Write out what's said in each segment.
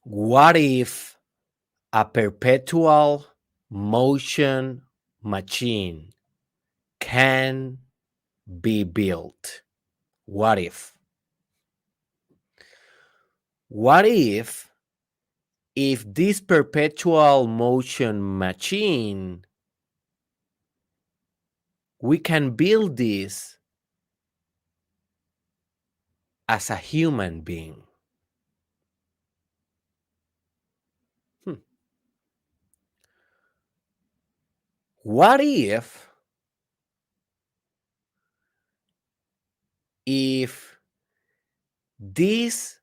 What if a perpetual motion machine can be built? What if? What if this perpetual motion machine we can build this as a human being? Hmm. What if this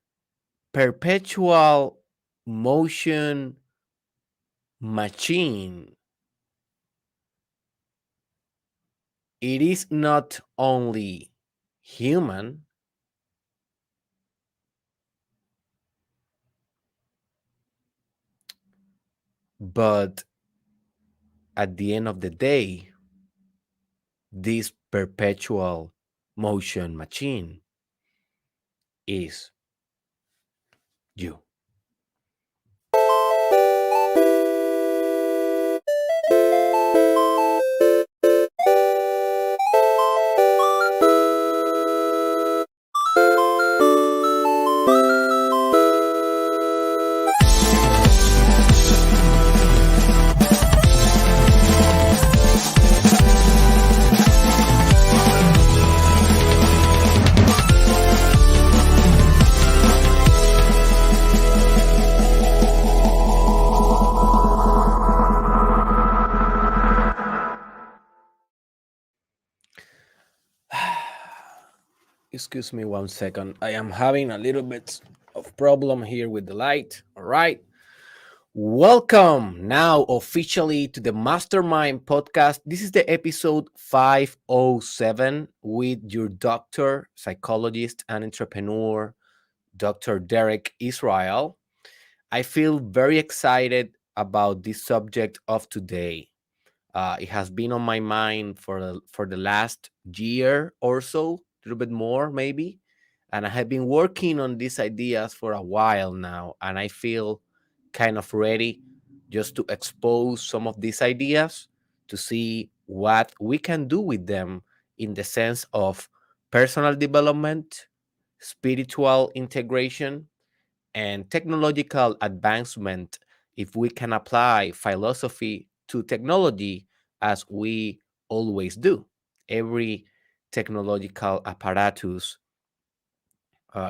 perpetual motion machine it is not only human but at the end of the day this perpetual motion machine is you. Excuse me 1 second. I am having a little bit of problem here with the light. All right. Welcome now officially to the Mastermind podcast. This is the episode 507 with your doctor, psychologist, and entrepreneur, Dr. Derek Israel. I feel very excited about this subject of today. It has been on my mind for the last year or so, a little bit more maybe, and I have been working on these ideas for a while now, and I feel kind of ready just to expose some of these ideas to see what we can do with them in the sense of personal development, spiritual integration, and technological advancement if we can apply philosophy to technology as we always do. Every technological apparatus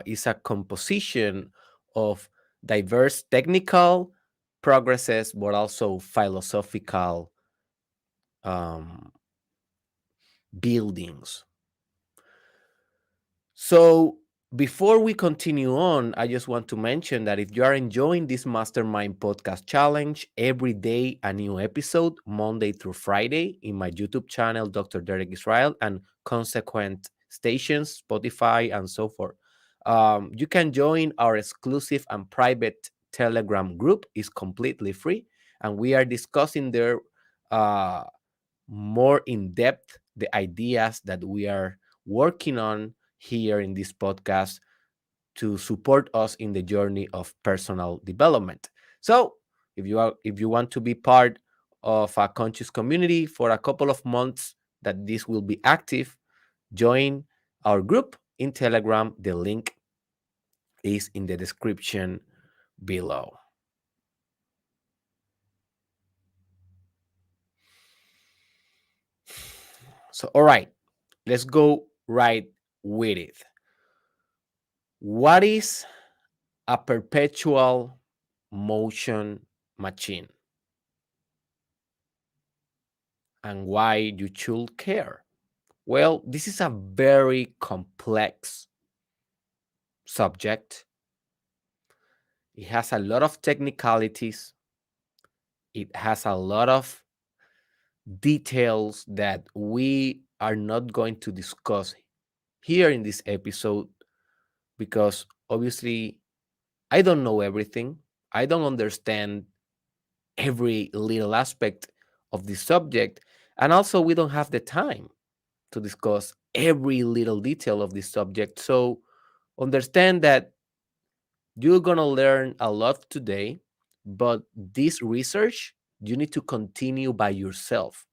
is a composition of diverse technical progresses, but also philosophical um, buildings. So, before we continue on, I just want to mention that if you are enjoying this Mastermind Podcast Challenge, every day a new episode, Monday through Friday, in my YouTube channel, Dr. Derek Israel, and consequent stations, Spotify, and so forth. You can join our exclusive and private Telegram group. It's completely free, and we are discussing there uh, more in depth the ideas that we are working on here in this podcast to support us in the journey of personal development. So, if you want to be part of a conscious community for a couple of months that this will be active, join our group in Telegram. The link is in the description below. So, all right, let's go right with it. What is a perpetual motion machine and why you should care? Well, this is a very complex subject. It has a lot of technicalities. It has a lot of details that we are not going to discuss here in this episode because obviously I don't know everything. I don't understand every little aspect of the subject. And also, we don't have the time to discuss every little detail of this subject. So, understand that You're going to learn a lot today, but this research, you need to continue by yourself.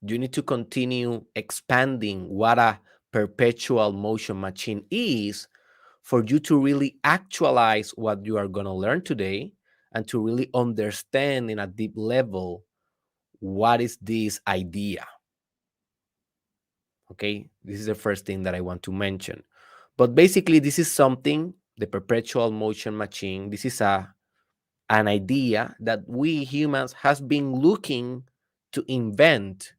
You need to continue expanding what a perpetual motion machine is for you to really actualize what you are going to learn today and to really understand in a deep level what is this idea. Okay, this is the first thing that I want to mention. But basically, this is something, the perpetual motion machine, this is an idea that we humans has been looking to invent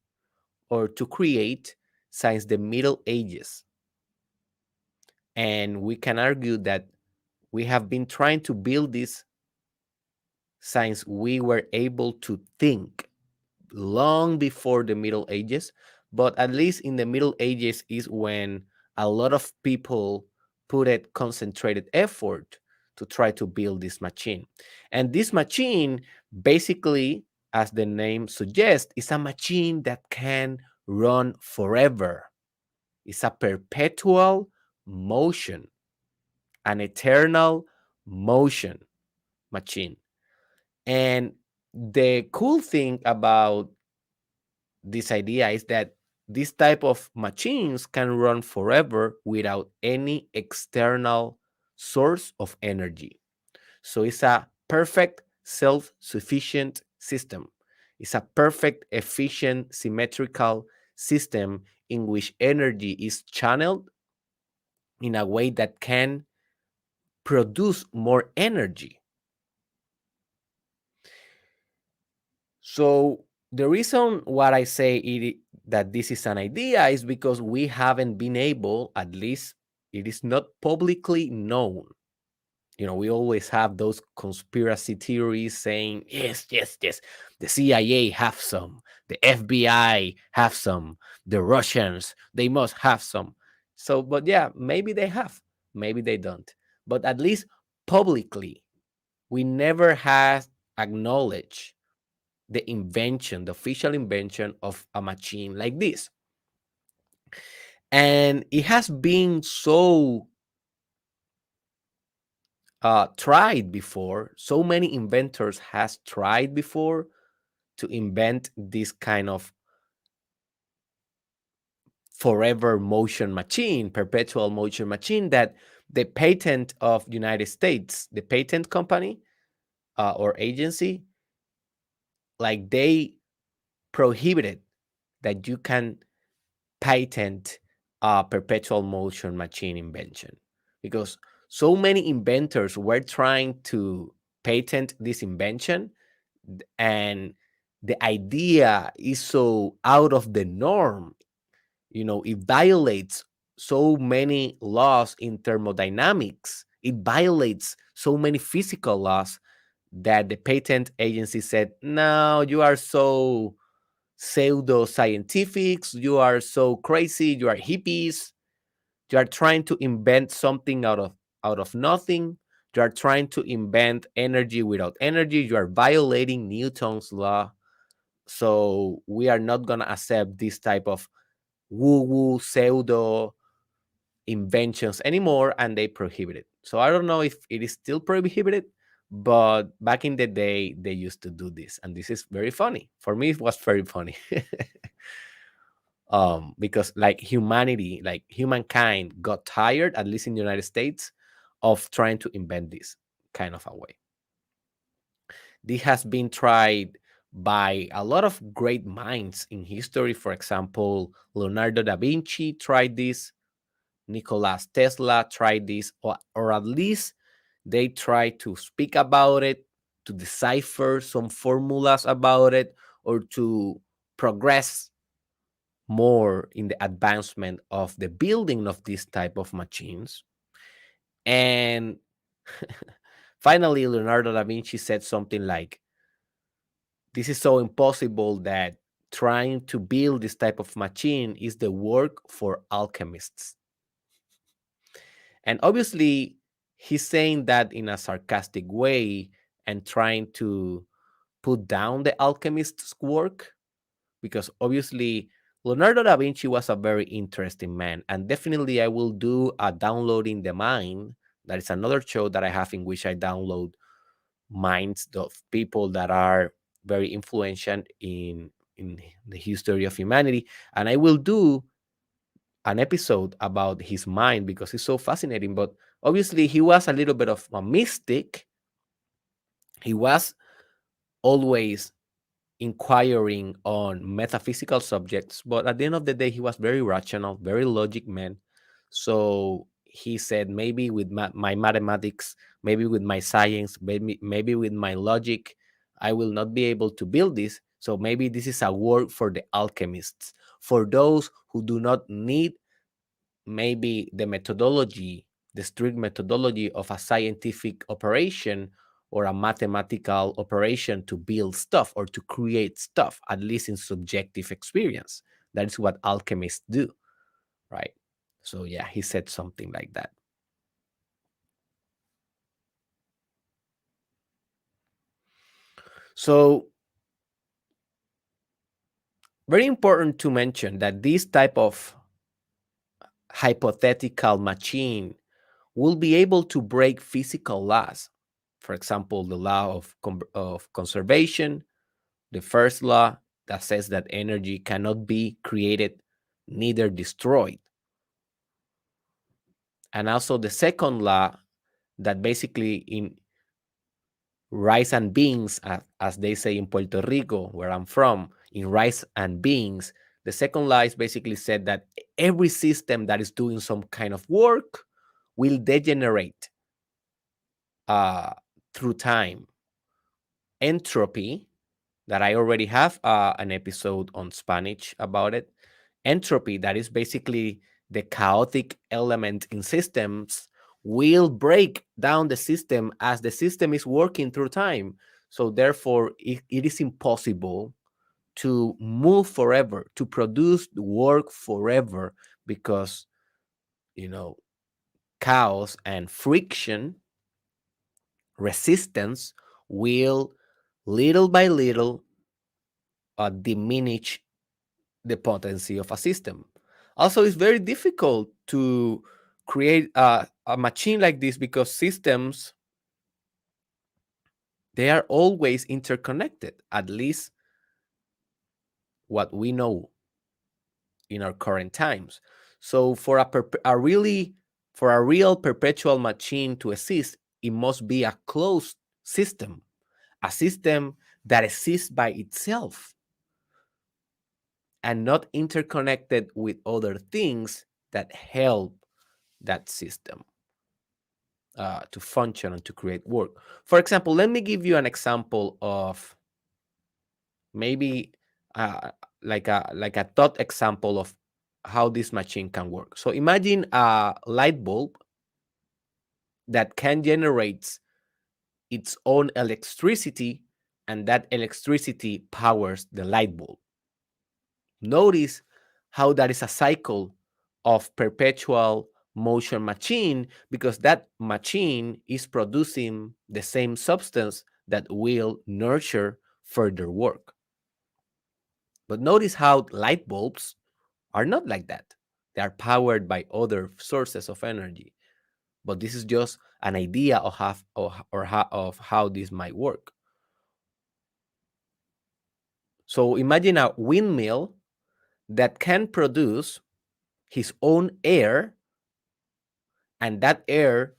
or to create since the Middle Ages. And we can argue that we have been trying to build this since we were able to think long before the Middle Ages. But at least in the Middle Ages is when a lot of people put a concentrated effort to try to build this machine. And this machine, basically, as the name suggests, is a machine that can run forever. It's a perpetual motion, an eternal motion machine. And the cool thing about this idea is that this type of machines can run forever without any external source of energy. So it's a perfect self-sufficient system. It's a perfect, efficient, symmetrical system in which energy is channeled in a way that can produce more energy. So the reason why I say that this is an idea is because we haven't been able, at least it is not publicly known. You know, we always have those conspiracy theories saying, yes, yes, yes, the CIA have some, the FBI have some, the Russians, they must have some. So, but yeah, maybe they have, maybe they don't. But at least publicly, we never have acknowledged the invention, the official invention of a machine like this. And it has been so tried before. So many inventors has tried before to invent this kind of forever motion machine, perpetual motion machine, that the patent of United States, the patent company or agency, like they prohibited that you can patent a perpetual motion machine invention because so many inventors were trying to patent this invention, and the idea is so out of the norm. You know, it violates so many laws in thermodynamics, it violates so many physical laws that the patent agency said, no, you are so pseudo scientifics, you are so crazy, you are hippies, you are trying to invent something out of nothing, you are trying to invent energy without energy, you are violating Newton's law. So we are not going to accept this type of woo-woo pseudo inventions anymore, and they prohibit it. So I don't know if it is still prohibited, but back in the day they used to do this, and this is very funny. For me, it was very funny. Because like humanity, like humankind got tired, at least in the United States, of trying to invent this kind of a way. This has been tried by a lot of great minds in history. For example, Leonardo da Vinci tried this, Nikola Tesla tried this, or at least they tried to speak about it, to decipher some formulas about it, or to progress more in the advancement of the building of this type of machines. And finally, Leonardo da Vinci said something like, this is so impossible that trying to build this type of machine is the work for alchemists. And obviously, he's saying that in a sarcastic way and trying to put down the alchemist's work, because obviously Leonardo da Vinci was a very interesting man, and definitely I will do a downloading the mind. That is another show that I have in which I download minds of people that are very influential in the history of humanity, and I will do an episode about his mind because it's so fascinating. But obviously, he was a little bit of a mystic. He was always inquiring on metaphysical subjects, but at the end of the day, he was very rational, very logic man. So he said, maybe with my mathematics, maybe with my science, maybe with my logic, I will not be able to build this. So maybe this is a work for the alchemists, for those who do not need maybe the methodology, the strict methodology of a scientific operation or a mathematical operation to build stuff or to create stuff, at least in subjective experience. That is what alchemists do, right? So, yeah, he said something like that. So, very important to mention that this type of hypothetical machine will be able to break physical laws. For example, the law of conservation, the first law that says that energy cannot be created, neither destroyed. And also the second law that basically in rice and beans, as they say in Puerto Rico, where I'm from, in rice and beans, the second law is basically said that every system that is doing some kind of work will degenerate uh, through time. Entropy, that I already have an episode on Spanish about it. Entropy, that is basically the chaotic element in systems, will break down the system as the system is working through time. So therefore, it is impossible to move forever, to produce work forever, because you know chaos and friction, resistance will little by little diminish the potency of a system. Also, it's very difficult to create a machine like this because systems, they are always interconnected, at least what we know in our current times. So for a real perpetual machine to exist, it must be a closed system, a system that exists by itself and not interconnected with other things that help that system to function and to create work. For example, let me give you an example of maybe uh, like a thought example of how this machine can work. So imagine a light bulb that can generate its own electricity, and that electricity powers the light bulb. Notice how that is a cycle of perpetual motion machine, because that machine is producing the same substance that will nurture further work. But notice how light bulbs are not like that. They are powered by other sources of energy. But this is just an idea of how this might work. So imagine a windmill that can produce his own air, and that air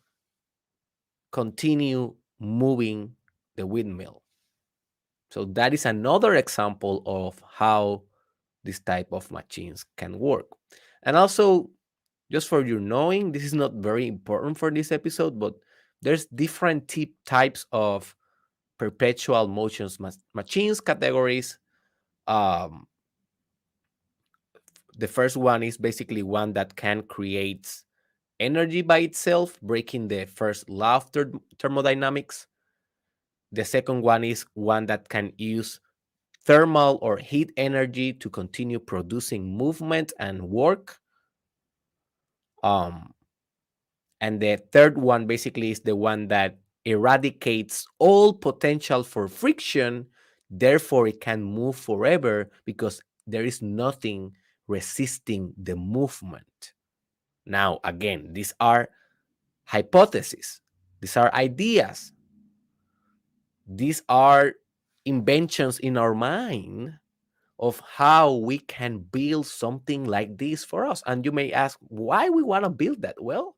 continue moving the windmill. So that is another example of how this type of machines can work. And also, just for your knowing, this is not very important for this episode, but there's different types of perpetual motions machines categories. Um, the first one is basically one that can create energy by itself, breaking the first law of thermodynamics. The second one is one that can use thermal or heat energy to continue producing movement and work. Um, and the third one basically is the one that eradicates all potential for friction. Therefore, it can move forever because there is nothing resisting the movement. Now, again, these are hypotheses, these are ideas, these are inventions in our mind of how we can build something like this for us. And you may ask, why we want to build that? Well,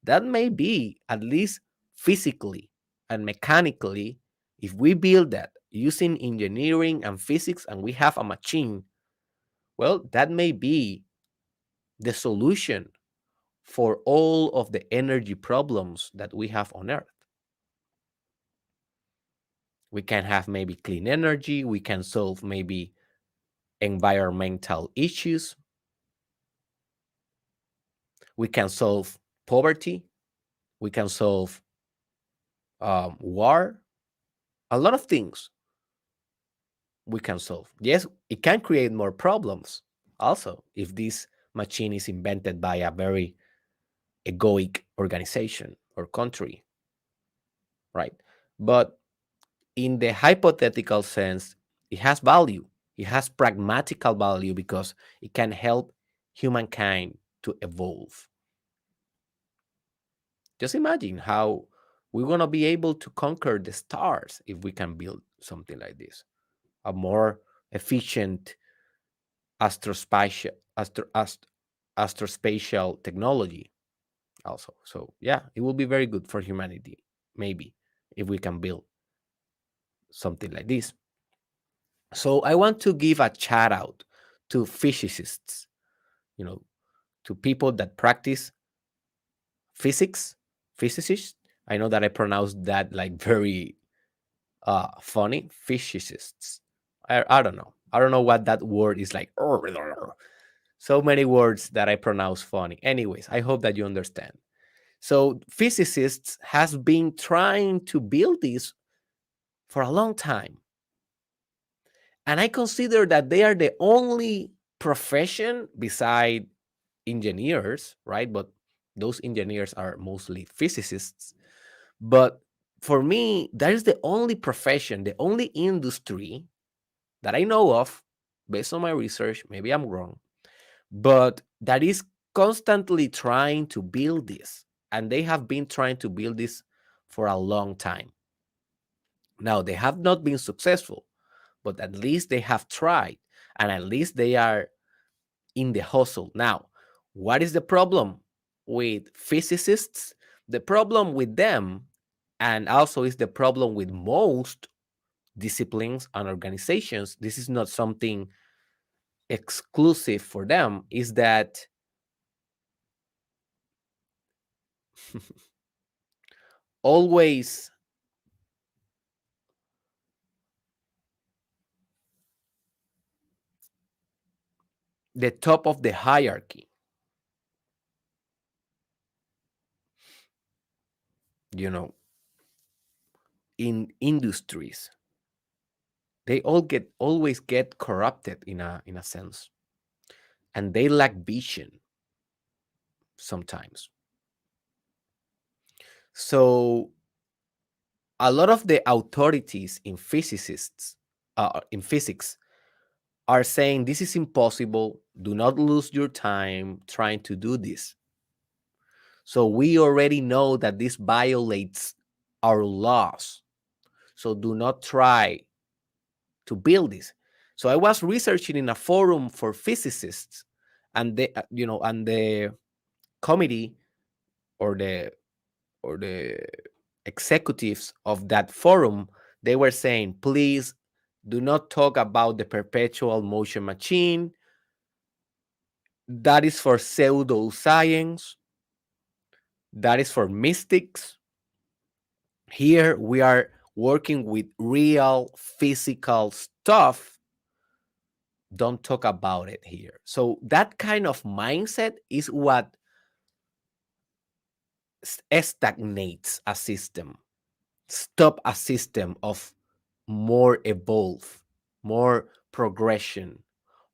that may be, at least physically and mechanically, if we build that using engineering and physics and we have a machine, well, that may be the solution for all of the energy problems that we have on Earth. We can have maybe clean energy, we can solve maybe environmental issues, we can solve poverty, we can solve war, a lot of things we can solve. Yes, it can create more problems also if this machine is invented by a very egoic organization or country, right? But in the hypothetical sense, it has value. It has pragmatical value because it can help humankind to evolve. Just imagine how we're going to be able to conquer the stars if we can build something like this, a more efficient astrospatial, astrospatial technology also. So yeah, it will be very good for humanity, maybe, if we can build something like this. So I want to give a shout out to physicists, you know, to people that practice physics, physicists. I know that I pronounced that like very funny, physicists. I don't know. I don't know what that word is like. So many words that I pronounce funny. Anyways, I hope that you understand. So physicists has been trying to build this for a long time. And I consider that they are the only profession beside engineers, right? But those engineers are mostly physicists. But for me, that is the only profession, the only industry that I know of, based on my research, maybe I'm wrong, but that is constantly trying to build this. And they have been trying to build this for a long time. Now, they have not been successful, but at least they have tried, and at least they are in the hustle. Now, what is the problem with physicists? The problem with them, and also is the problem with most disciplines and organizations, this is not something exclusive for them, is that always the top of the hierarchy, you know, in industries, they always get corrupted in a sense, and they lack vision sometimes. So a lot of the authorities in physics are saying this is impossible. Do not lose your time trying to do this. So we already know that this violates our laws. So do not try to build this. So I was researching in a forum for physicists, and the committee or the executives of that forum, they were saying, please do not talk about the perpetual motion machine. That is for pseudoscience. That is for mystics. Here we are working with real physical stuff. Don't talk about it here. So that kind of mindset is what stagnates a system, stop a system of more evolve, more progression,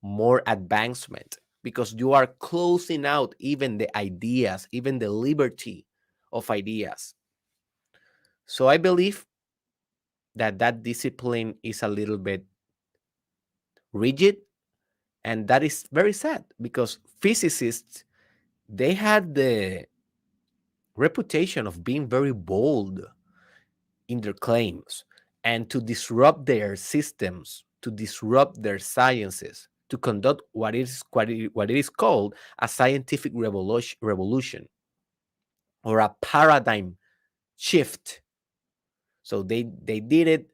more advancement, because you are closing out even the ideas, even the liberty of ideas. So I believe that that discipline is a little bit rigid, And that is very sad because physicists, they had the reputation of being very bold in their claims and to disrupt their systems, to disrupt their sciences, to conduct what it is called a scientific revolution or a paradigm shift. So they did it.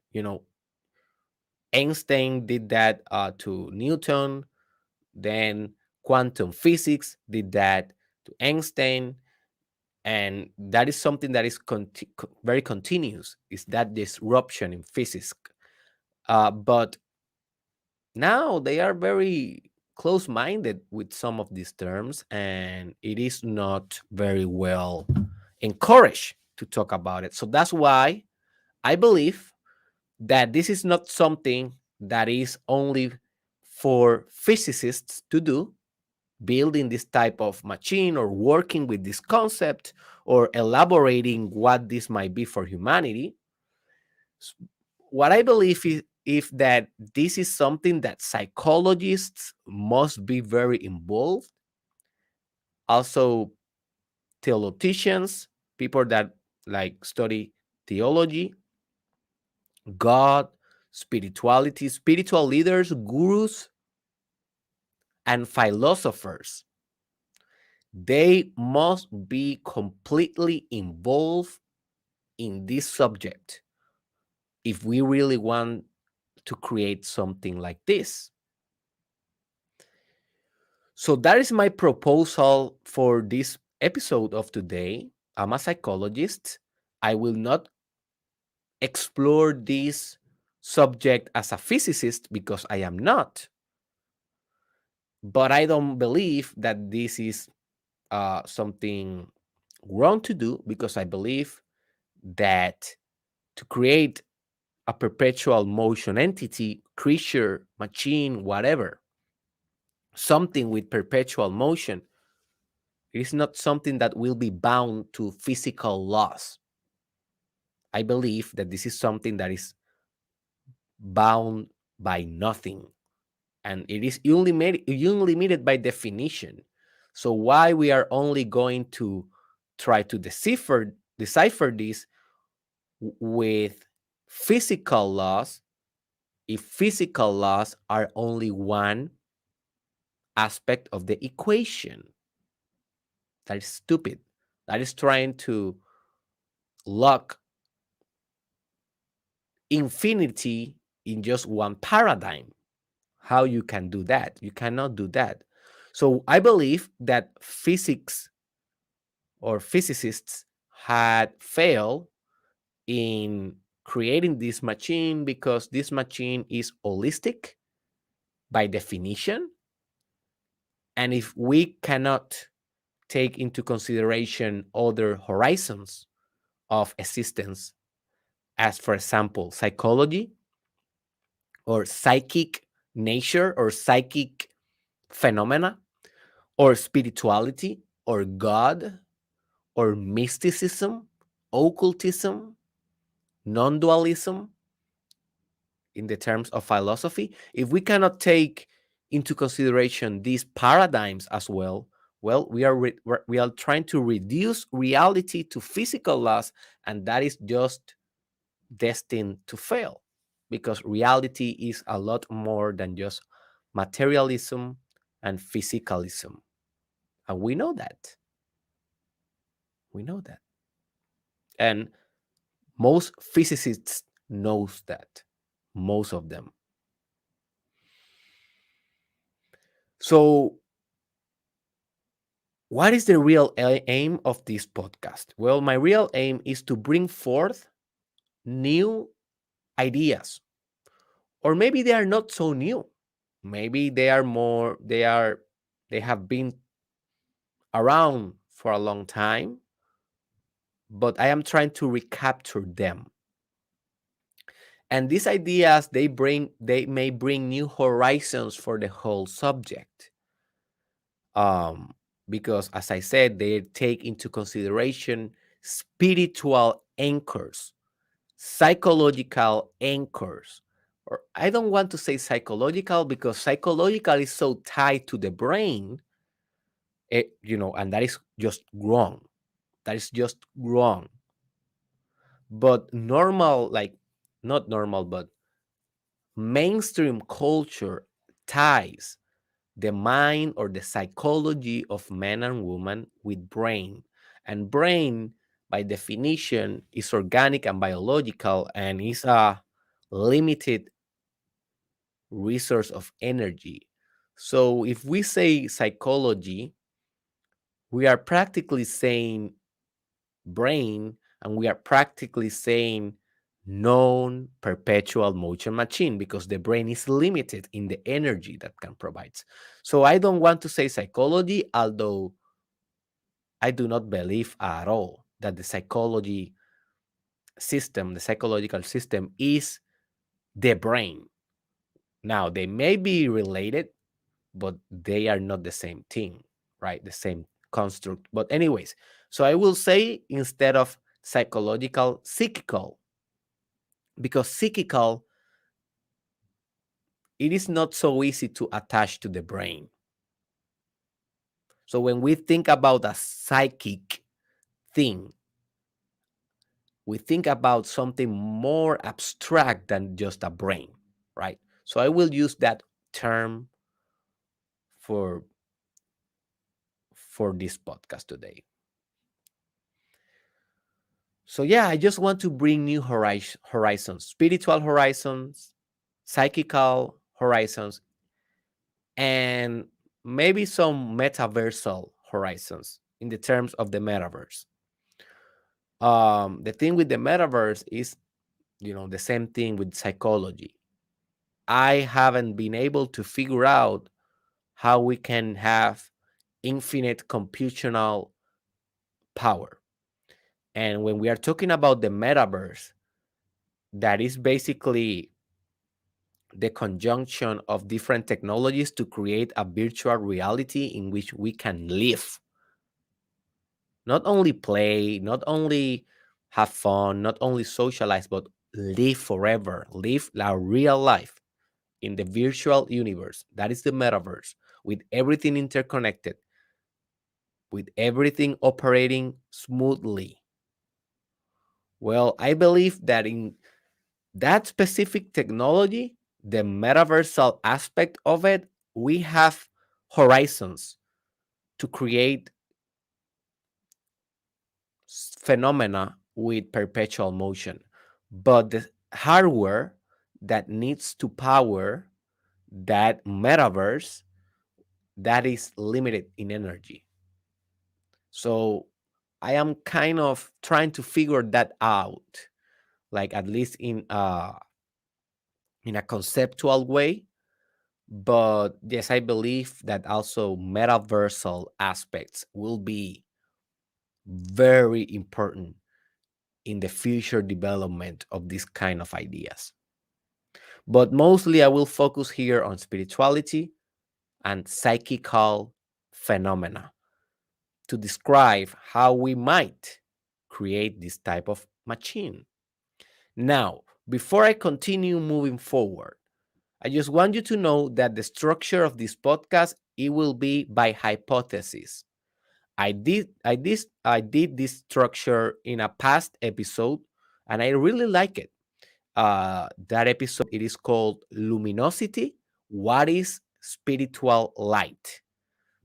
Einstein did that to Newton. Then quantum physics did that to Einstein, and that is something that is very continuous. Is that disruption in physics? But now they are very close-minded with some of these terms, and it is not very well encouraged to talk about it. So that's why I believe that this is not something that is only for physicists to do, building this type of machine or working with this concept or elaborating what this might be for humanity. What I believe is if that this is something that psychologists must be very involved, also theologians, people that like study theology, God, spirituality, spiritual leaders, gurus, and philosophers. They must be completely involved in this subject if we really want to create something like this. So that is my proposal for this episode of today. I'm a psychologist. I will not explore this subject as a physicist because I am not. But I don't believe that this is something wrong to do because I believe that to create a perpetual motion entity, creature, machine, whatever, something with perpetual motion, it is not something that will be bound to physical laws. I believe that this is something that is bound by nothing, and it is unlimited by definition. So why we are only going to try to decipher this with physical laws if physical laws are only one aspect of the equation? That is stupid. That is trying to lock infinity in just one paradigm. How you can do that? You cannot do that. So I believe that physics or physicists had failed in creating this machine because this machine is holistic by definition. And if we cannot take into consideration other horizons of existence, as for example, psychology or psychic nature or psychic phenomena or spirituality or God or mysticism, occultism, non dualism in the terms of philosophy, if we cannot take into consideration these paradigms as well, well, we are trying to reduce reality to physical laws, and that is just destined to fail because reality is a lot more than just materialism and physicalism. And we know that. We know that. And most physicists knows that. Most of them. So what is the real aim of this podcast? Well, my real aim is to bring forth new ideas. Or maybe they are not so new. Maybe they have been around for a long time, but I am trying to recapture them. And these ideas, they may bring new horizons for the whole subject. Because as I said, they take into consideration spiritual anchors, psychological anchors, or I don't want to say psychological because psychological is so tied to the brain, and that is just wrong. That is just wrong. But normal, like not normal, but mainstream culture ties the mind or the psychology of man and woman with brain. And brain, by definition, is organic and biological and is a limited resource of energy. So if we say psychology, we are practically saying brain, and we are practically saying non perpetual motion machine because the brain is limited in the energy that can provide. So I don't want to say psychology, although I do not believe at all that the psychological system is the brain. Now, they may be related, but they are not the same thing, right? The same construct. But, anyways, so I will say instead of psychological, psychical, because psychical, it is not so easy to attach to the brain. So, when we think about a psychic thing, we think about something more abstract than just a brain, right? So I will use that term for this podcast today. So yeah, I just want to bring new horizons, spiritual horizons, psychical horizons, and maybe some metaversal horizons in the terms of the metaverse. The thing with the metaverse is, the same thing with psychology. I haven't been able to figure out how we can have infinite computational power. And when we are talking about the metaverse, that is basically the conjunction of different technologies to create a virtual reality in which we can live. Not only play, not only have fun, not only socialize, but live forever, live our real life in the virtual universe. That is the metaverse, with everything interconnected, with everything operating smoothly. Well, I believe that in that specific technology, the metaversal aspect of it, we have horizons to create phenomena with perpetual motion. But the hardware that needs to power that metaverse, that is limited in energy. So I am kind of trying to figure that out, like at least in a conceptual way. But yes, I believe that also metaversal aspects will be very important in the future development of this kind of ideas. But mostly I will focus here on spirituality and psychical phenomena to describe how we might create this type of machine. Now, before I continue moving forward, I just want you to know that the structure of this podcast, it will be by hypothesis. I did this structure in a past episode, and I really like it. That episode, it is called Luminosity. What is spiritual light?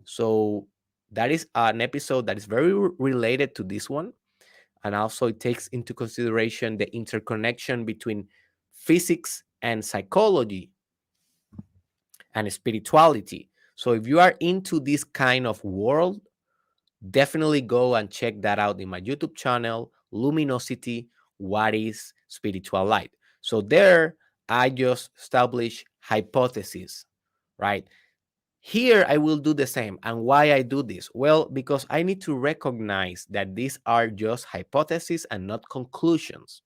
So that is an episode that is very related to this one, and also it takes into consideration the interconnection between physics and psychology and spirituality. So if you are into this kind of world, definitely go and check that out in my YouTube channel, Luminosity, What is Spiritual Light? So there, I just establish hypotheses, right? Here, I will do the same. And why I do this? Well, because I need to recognize that these are just hypotheses and not conclusions.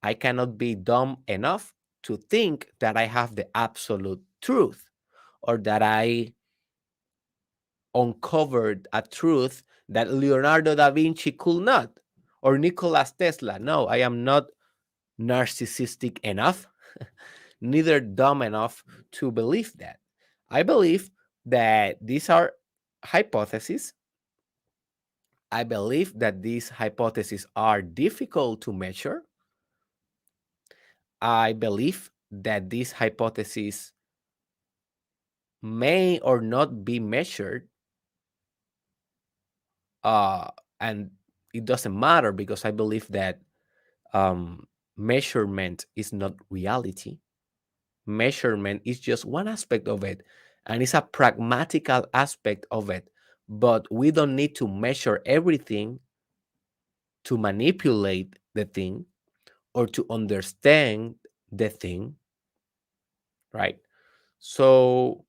I cannot be dumb enough to think that I have the absolute truth or that I uncovered a truth that Leonardo da Vinci could not, or Nikola Tesla. No, I am not narcissistic enough neither dumb enough to believe that. I believe that these are hypotheses. I believe that these hypotheses are difficult to measure. I believe that these hypotheses may or not be measured, uh, and it doesn't matter because I believe that um, measurement is not reality. Measurement is just one aspect of it, and it's a pragmatical aspect of it. But we don't need to measure everything to manipulate the thing or to understand the thing, right? So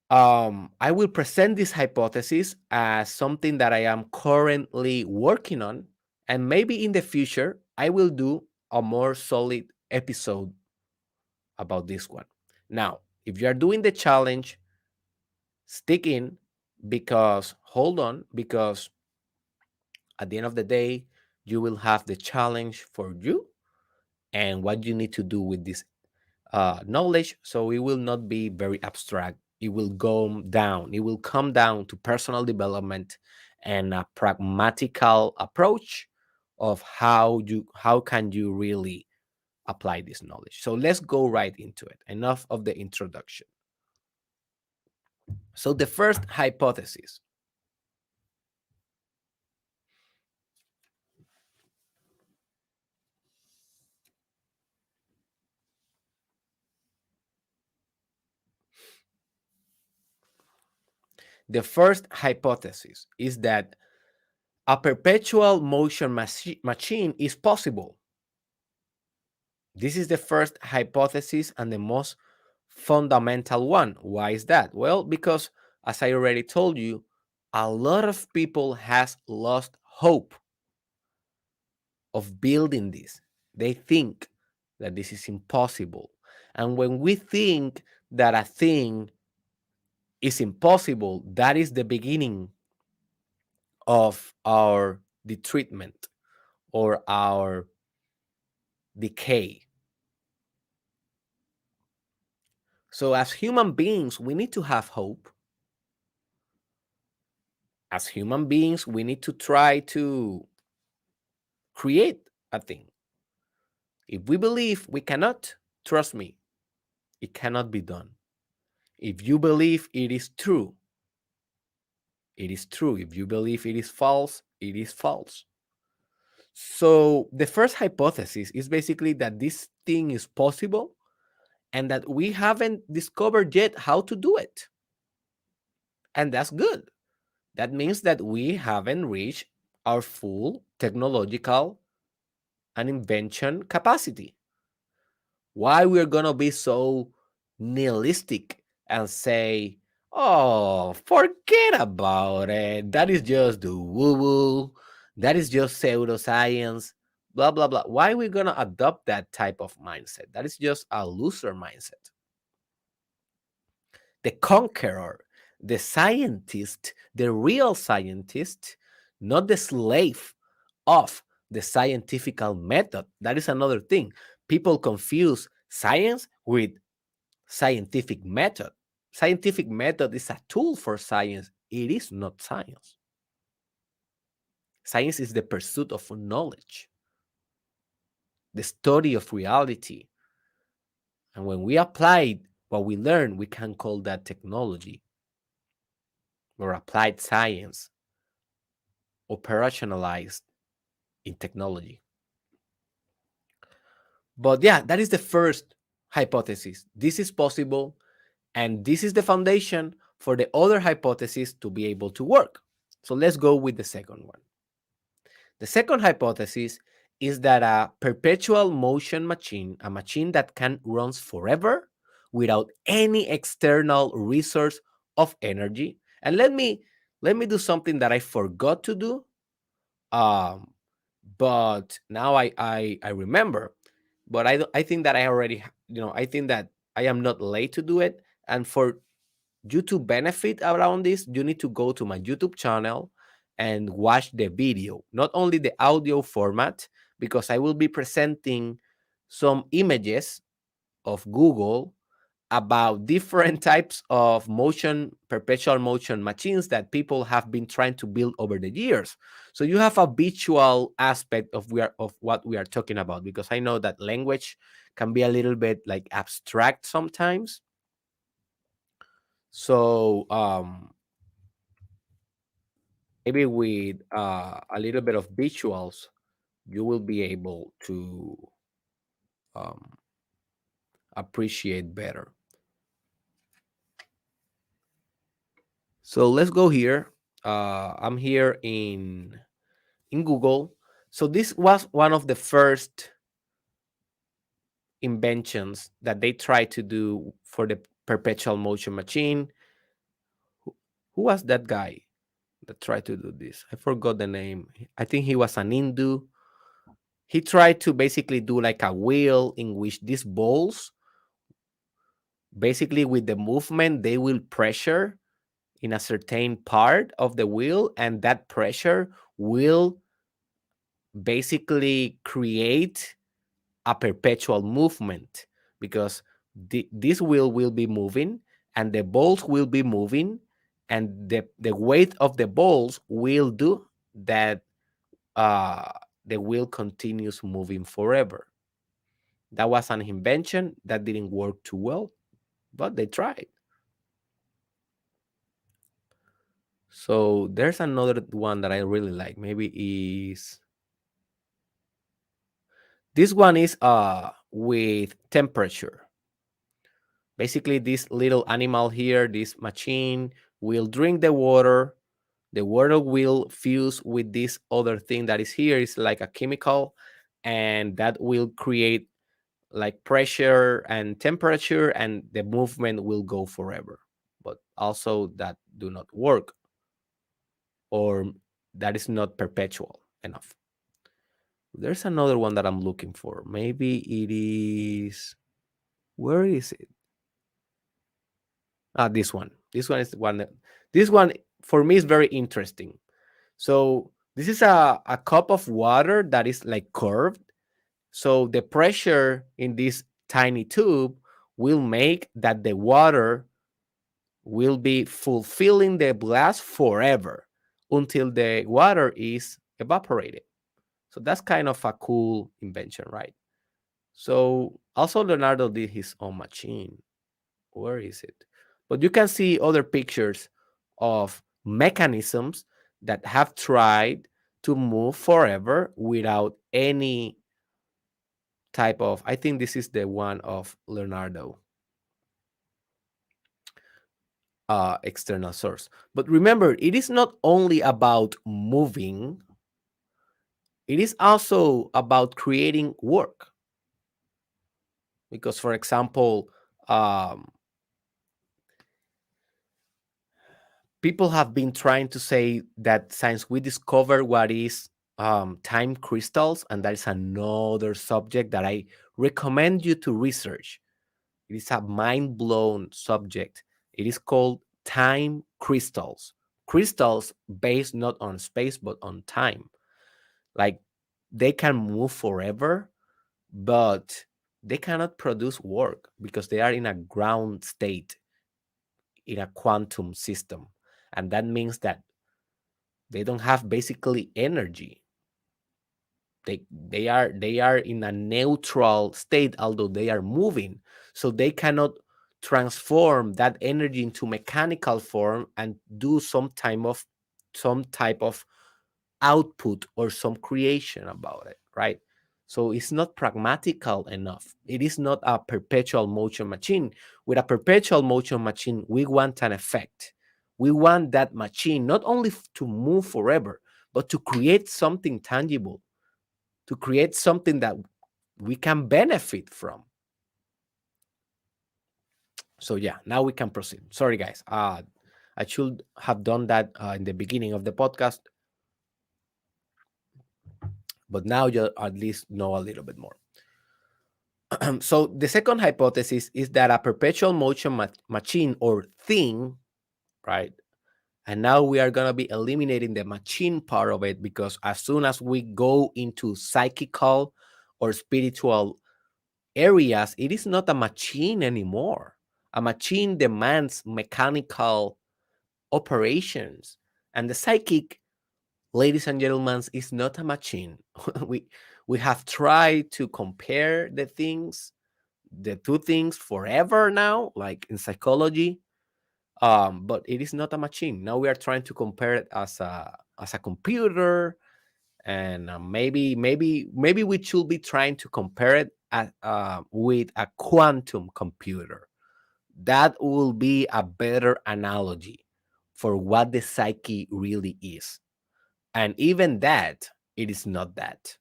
I will present this hypothesis as something that I am currently working on, and maybe in the future I will do a more solid episode about this one. Now, if you are doing the challenge, stick in, because hold on, because at the end of the day, you will have the challenge for you and what you need to do with this knowledge. So it will not be very abstract. It will go down. It will come down to personal development and a pragmatical approach of how can you really apply this knowledge. So let's go right into it. Enough of the introduction. So the first hypothesis. The first hypothesis is that a perpetual motion machine is possible. This is the first hypothesis and the most fundamental one. Why is that? Well, because as I already told you, a lot of people has lost hope of building this. They think that this is impossible. And when we think that a thing is impossible, that is the beginning of our detreatment or our decay. So, as human beings, we need to have hope. As human beings, we need to try to create a thing. If we believe we cannot, trust me, it cannot be done. If you believe it is true, it is true. If you believe it is false, it is false. So, the first hypothesis is basically that this thing is possible and that we haven't discovered yet how to do it. And that's good. That means that we haven't reached our full technological and invention capacity. Why we're gonna be so nihilistic and say, "Oh, forget about it. That is just the woo-woo. That is just pseudoscience." Blah blah blah. Why are we gonna adopt that type of mindset? That is just a loser mindset. The conqueror, the scientist, the real scientist, not the slave of the scientific method. That is another thing. People confuse science with scientific method. Scientific method is a tool for science. It is not science. Science is the pursuit of knowledge, the study of reality. And when we apply what we learn, we can call that technology or applied science, operationalized in technology. But yeah, that is the first hypothesis. This is possible, and this is the foundation for the other hypothesis to be able to work. So let's go with the second one. The second hypothesis is that a perpetual motion machine, a machine that can run forever without any external resource of energy. And let me do something that I forgot to do. Um, but now I remember. But I think that I already, I think that I am not late to do it. And for you to benefit around this, you need to go to my YouTube channel and watch the video, not only the audio format, because I will be presenting some images of Google about different types of perpetual motion machines that people have been trying to build over the years. So you have a visual aspect of what we are talking about, because I know that language can be a little bit like abstract sometimes. So maybe with a little bit of visuals, you will be able to um, appreciate better. So let's go here. I'm here in Google. So this was one of the first inventions that they tried to do for the perpetual motion machine. Who was that guy that tried to do this? I forgot the name. I think he was an Hindu. He tried to basically do like a wheel in which these balls, basically with the movement, they will pressure in a certain part of the wheel, and that pressure will basically create a perpetual movement, because this wheel will be moving and the balls will be moving, and the weight of the balls will do that uh, the wheel continues moving forever. That was an invention that didn't work too well, but they tried. So there's another one that I really like. Maybe is this one is with temperature. Basically, this little animal here, this machine, will drink the water. The water will fuse with this other thing that is here. It's like a chemical, and that will create like pressure and temperature, and the movement will go forever. But also that do not work, or that is not perpetual enough. There's another one that I'm looking for. Maybe it is. Where is it? This one. This one is the one. This one for me is very interesting. So this is a cup of water that is like curved. So the pressure in this tiny tube will make that the water will be fulfilling the glass forever until the water is evaporated. So that's kind of a cool invention, right? So also Leonardo did his own machine. Where is it? But you can see other pictures of mechanisms that have tried to move forever without any type of, I think this is the one of Leonardo, external source. But remember, it is not only about moving, it is also about creating work. Because, for example, um, people have been trying to say that since we discovered what is time crystals, and that is another subject that I recommend you to research. It is a mind blown subject. It is called time crystals. Crystals based not on space but on time. Like they can move forever, but they cannot produce work because they are in a ground state in a quantum system. And that means that they don't have basically energy. They are in a neutral state, although they are moving. So they cannot transform that energy into mechanical form and do some type of output or some creation about it, right? So it's not pragmatical enough. It is not a perpetual motion machine. With a perpetual motion machine, we want an effect. We want that machine not only to move forever, but to create something tangible, to create something that we can benefit from. So yeah, now we can proceed. Sorry, guys. I should have done that in the beginning of the podcast, but now you at least know a little bit more. So the second hypothesis is that a perpetual motion machine or thing, right? And now we are going to be eliminating the machine part of it, because as soon as we go into psychical or spiritual areas, it is not a machine anymore. A machine demands mechanical operations, and the psychic, ladies and gentlemen, is not a machine. we we have tried to compare the two things forever now, like in psychology, but it is not a machine. Now we are trying to compare it as a computer, and maybe we should be trying to compare it with a quantum computer. That will be a better analogy for what the psyche really is. And even that, it is not that.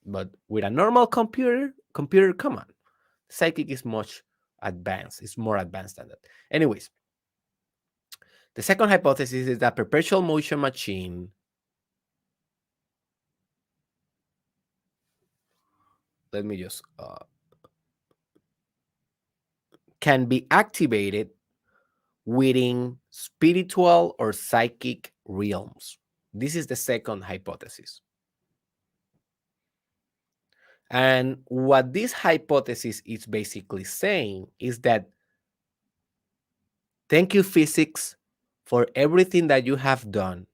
But with a normal computer, come on, psychic is much advanced. It's more advanced than that. Anyways, the second hypothesis is that perpetual motion machine, let me just can be activated within spiritual or psychic realms. This is the second hypothesis. And what this hypothesis is basically saying is that thank you, physics, for everything that you have done,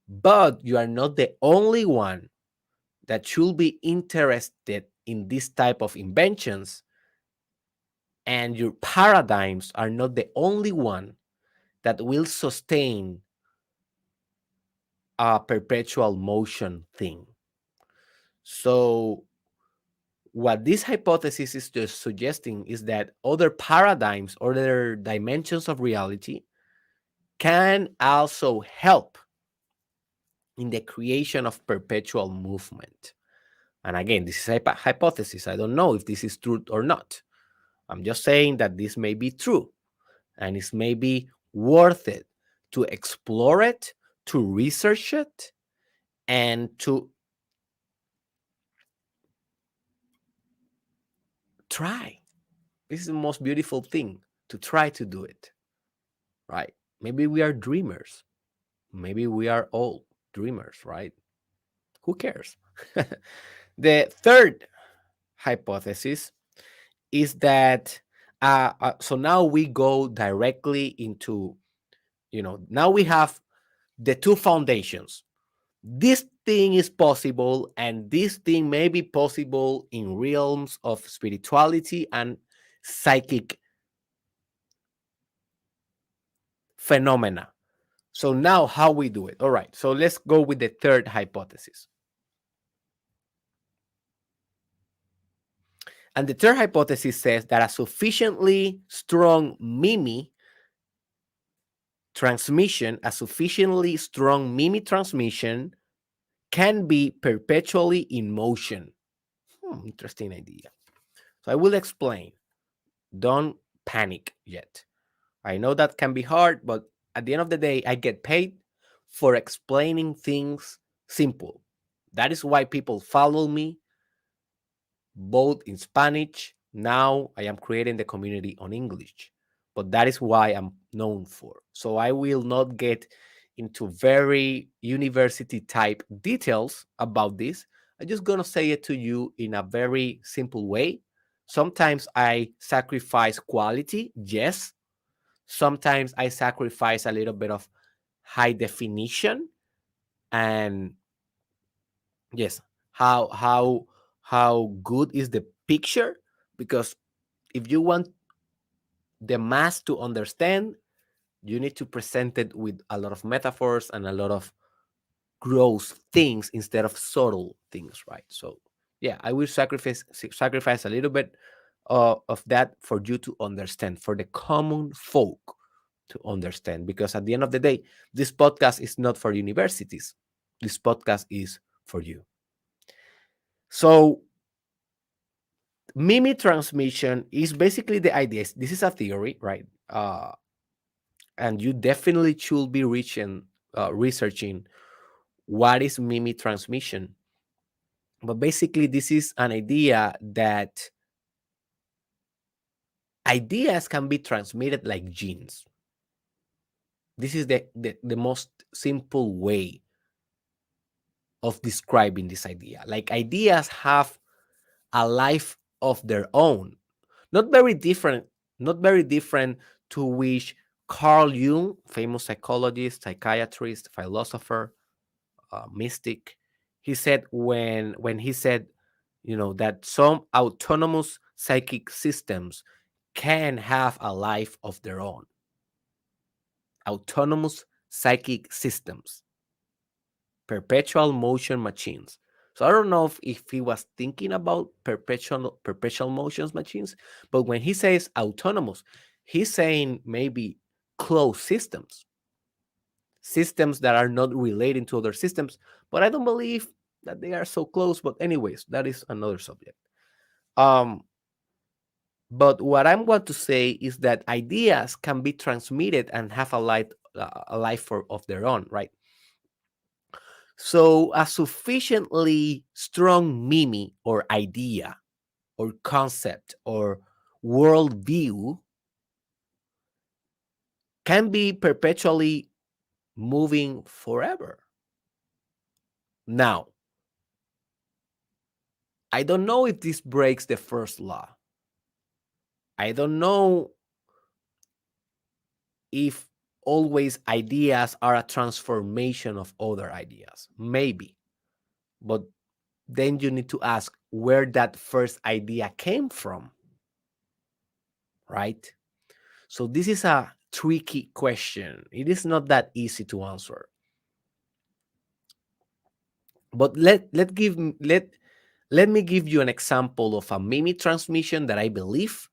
but you are not the only one that should be interested in this type of inventions, and your paradigms are not the only one that will sustain a perpetual motion thing. So what this hypothesis is just suggesting is that other paradigms, other dimensions of reality can also help in the creation of perpetual movement. And again, this is a hypothesis. I don't know if this is true or not. I'm just saying that this may be true, and it's maybe worth it to explore it, to research it, and to try. This is the most beautiful thing, to try to do it, right? Maybe we are dreamers. Maybe we are all dreamers, right? Who cares? The third hypothesis is that, so now we go directly into, now we have the two foundations. This thing is possible, and this thing may be possible in realms of spirituality and psychic phenomena. So now how we do it. All right, so let's go with the third hypothesis. And the third hypothesis says that a sufficiently strong Mimi transmission can be perpetually in motion. Interesting idea. So I will explain. Don't panic yet. I know that can be hard, but at the end of the day, I get paid for explaining things simple. That is why people follow me, both in Spanish. Now I am creating the community on English, but that is why I'm known for. So I will not get into very university type details about this. I'm just going to say it to you in a very simple way. Sometimes I sacrifice quality, yes. Sometimes I sacrifice a little bit of high definition, and yes, how good is the picture, because if you want the mass to understand, you need to present it with a lot of metaphors and a lot of gross things instead of subtle things, right? So yeah, I will sacrifice a little bit of that for you to understand, for the common folk to understand, because at the end of the day, this podcast is not for universities. This podcast is for you. So Mimi transmission is basically the idea. This is a theory, right? And you definitely should be researching what is Mimi transmission. But basically, this is an idea that ideas can be transmitted like genes. This is the most simple way of describing this idea. Like ideas have a life of their own. Not very different, not very different to which Carl Jung, famous psychologist, psychiatrist, philosopher, mystic, he said when he said, that some autonomous psychic systems can have a life of their own. Autonomous psychic systems, perpetual motion machines. So I don't know if he was thinking about perpetual motion machines, but when he says autonomous, he's saying maybe closed systems that are not relating to other systems. But I don't believe that they are so close. But anyways, that is another subject. Um, but what I'm going to say is that ideas can be transmitted and have a life of their own, right? So a sufficiently strong mimi or idea or concept or worldview can be perpetually moving forever. Now, I don't know if this breaks the first law. I don't know if always ideas are a transformation of other ideas. Maybe. But then you need to ask where that first idea came from, right? So this is a tricky question. It is not that easy to answer. But let me give you an example of a mimi transmission that I believe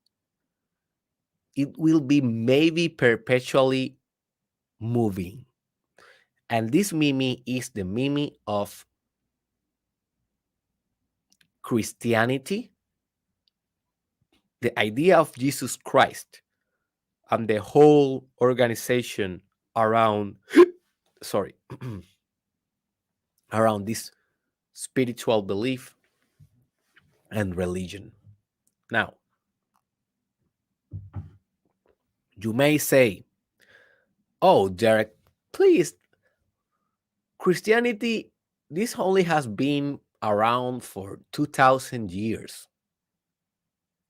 it will be maybe perpetually moving. And this mimi is the mimi of Christianity, the idea of Jesus Christ, and the whole organization around, sorry, around this spiritual belief and religion. Now, you may say, oh, Derek, please, Christianity, this only has been around for 2000 years,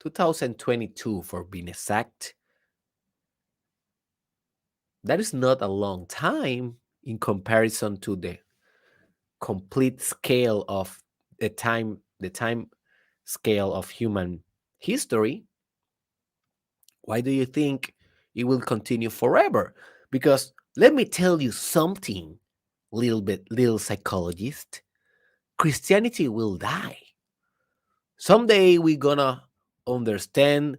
2022 for being exact. That is not a long time in comparison to the complete scale of the time scale of human history. Why do you think it will continue forever? Because let me tell you something, little psychologist. Christianity will die. Someday we're gonna understand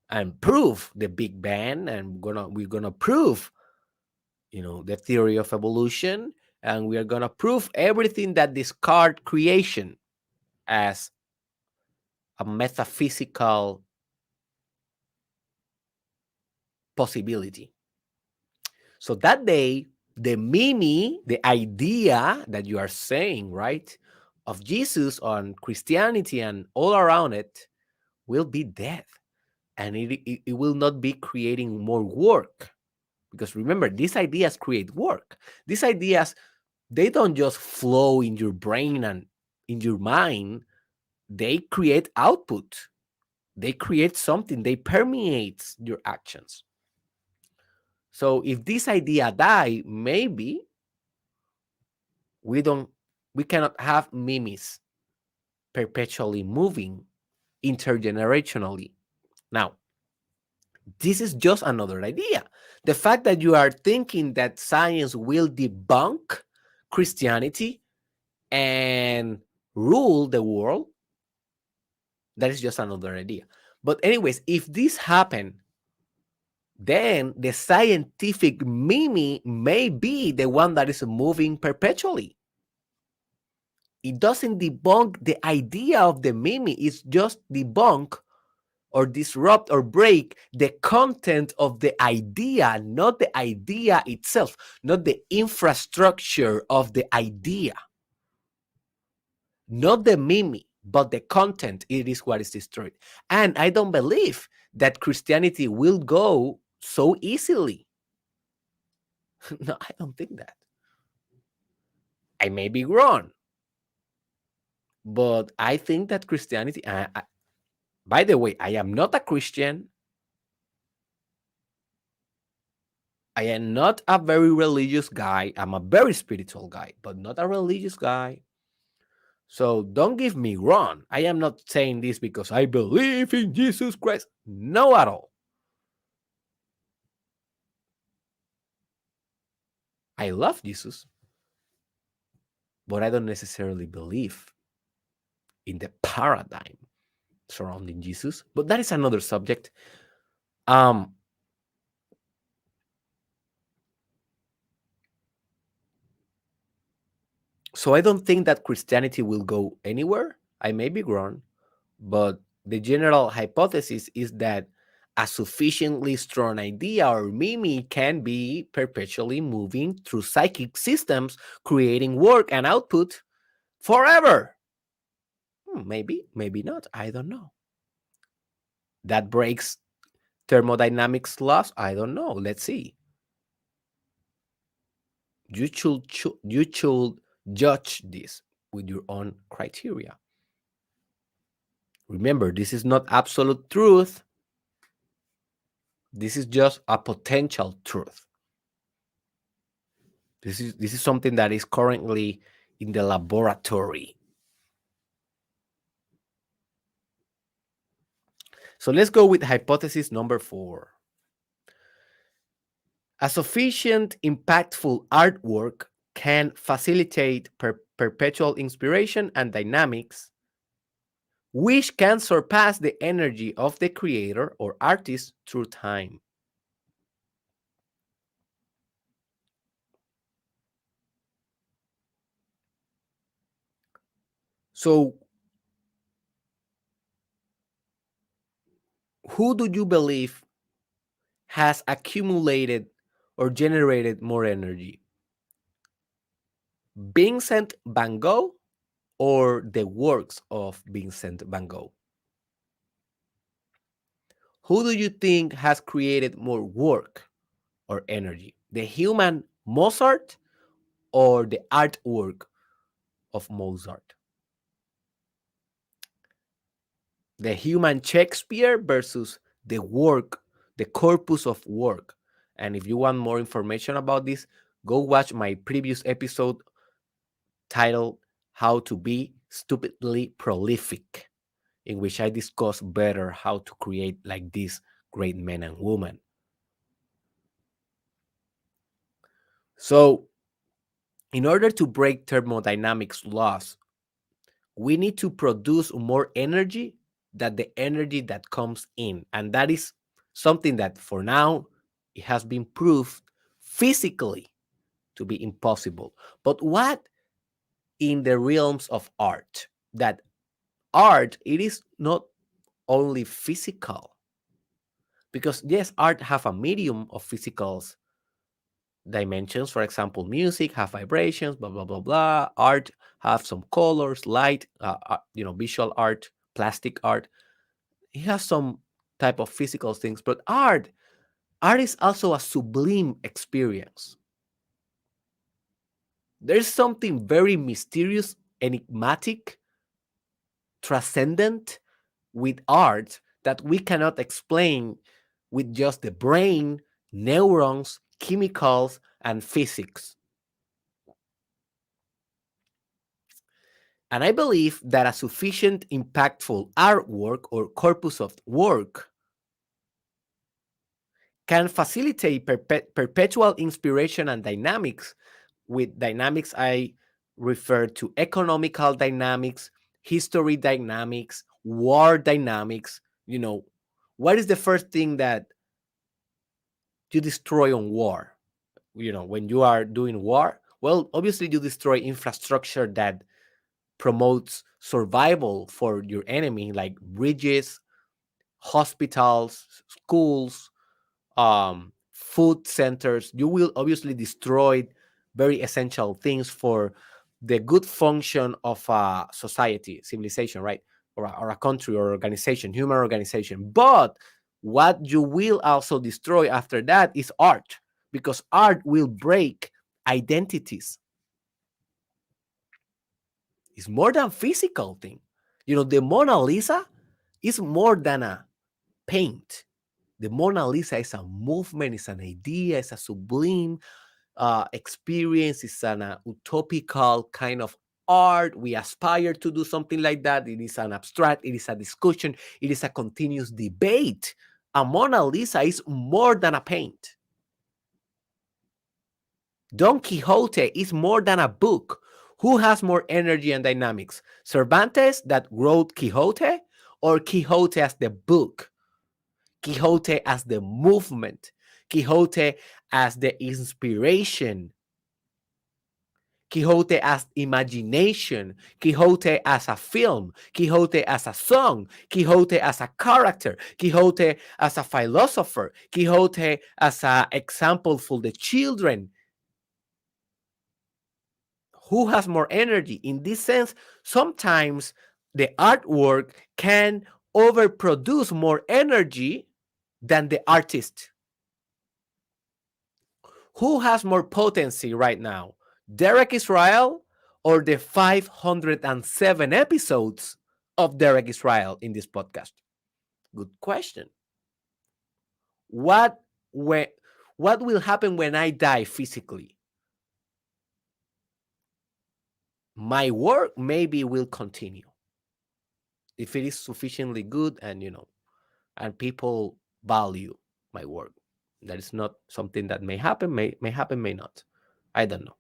and prove the Big Bang, and we're gonna prove, the theory of evolution, and we are gonna prove everything that discard creation as a metaphysical possibility. So that day, the mimi, the idea that you are saying, right, of Jesus on Christianity and all around it will be dead. And it will not be creating more work. Because remember, these ideas create work. These ideas, they don't just flow in your brain and in your mind, they create output. They create something, they permeate your actions. So if this idea die, maybe we don't we cannot have mimes perpetually moving intergenerationally. Now, this is just another idea. The fact that you are thinking that science will debunk Christianity and rule the world, that is just another idea. But anyways, if this happened, then the scientific mimi may be the one that is moving perpetually. It doesn't debunk the idea of the mimi, it's just debunk or disrupt or break the content of the idea, not the idea itself, not the infrastructure of the idea, not the mimi, but the content. It is what is destroyed. And I don't believe that Christianity will go so easily. No, I don't think that. I may be wrong, but I think that Christianity, By the way, I am not a Christian. I am not a very religious guy. I'm a very spiritual guy, but not a religious guy. So don't get me wrong. I am not saying this because I believe in Jesus Christ. No, at all. I love Jesus, but I don't necessarily believe in the paradigm surrounding Jesus. But that is another subject. Um, so I don't think that Christianity will go anywhere. I may be wrong, but the general hypothesis is that a sufficiently strong idea or meme can be perpetually moving through psychic systems, creating work and output forever. Maybe, maybe not. I don't know. That breaks thermodynamics laws. I don't know. Let's see. You should judge this with your own criteria. Remember, this is not absolute truth. This is just a potential truth. This is something that is currently in the laboratory. So let's go with hypothesis number 4. A sufficient impactful artwork can facilitate perpetual inspiration and dynamics, which can surpass the energy of the creator or artist through time. So, who do you believe has accumulated or generated more energy? Vincent van Gogh or the works of Vincent van Gogh? Who do you think has created more work or energy? The human Mozart or the artwork of Mozart? The human Shakespeare versus the work, the corpus of work. And if you want more information about this, go watch my previous episode titled How to Be Stupidly Prolific, in which I discuss better how to create like these great men and women. So, in order to break thermodynamics laws, we need to produce more energy than the energy that comes in. And that is something that for now, it has been proved physically to be impossible. But what in the realms of art? That art, it is not only physical, because yes, art have a medium of physical dimensions. For example, music have vibrations, blah blah blah blah. Art have some colors, light, visual art, plastic art. It has some type of physical things, but art is also a sublime experience. There's something very mysterious, enigmatic, transcendent with art that we cannot explain with just the brain, neurons, chemicals, and physics. And I believe that a sufficient impactful artwork or corpus of work can facilitate perpetual inspiration and dynamics. With dynamics, I refer to economical dynamics, history dynamics, war dynamics. What is the first thing that you destroy on war? When you are doing war, well, obviously you destroy infrastructure that promotes survival for your enemy, like bridges, hospitals, schools, food centers. You will obviously destroy very essential things for the good function of a society, civilization, right? Or a country or organization, human organization. But what you will also destroy after that is art, because art will break identities. It's more than physical thing. The Mona Lisa, It's more than a paint. The Mona Lisa is a movement, it's an idea, it's a sublime experience, it's an utopical kind of art. We aspire to do something like that. It is an abstract, it is a discussion, it is a continuous debate. A Mona Lisa is more than a paint. Don Quixote is more than a book. Who has more energy and dynamics? Cervantes that wrote Quixote, or Quixote as the book? Quixote as the movement, Quixote as the inspiration, Quixote as imagination, Quixote as a film, Quixote as a song, Quixote as a character, Quixote as a philosopher, Quixote as an example for the children. Who has more energy? In this sense, sometimes the artwork can overproduce more energy than the artist. Who has more potency right now? Derek Israel or the 507 episodes of Derek Israel in this podcast? Good question. What when what will happen when I die physically? My work maybe will continue if it is sufficiently good and and people value my work. That is not something that may happen, may happen, may not. I don't know.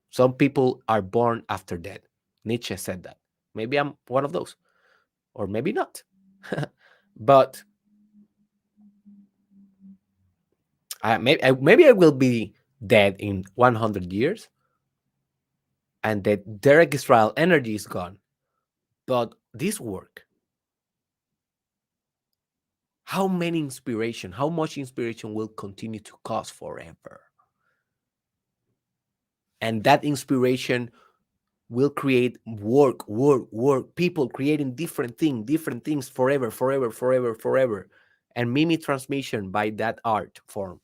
Some people are born after death. Nietzsche said that. Maybe I'm one of those, or maybe not. But maybe I will be dead in 100 years, and the Derek Israel energy is gone. But this work, how much inspiration will continue to cause forever? And that inspiration will create work, people creating different things forever, and mimi transmission by that art form.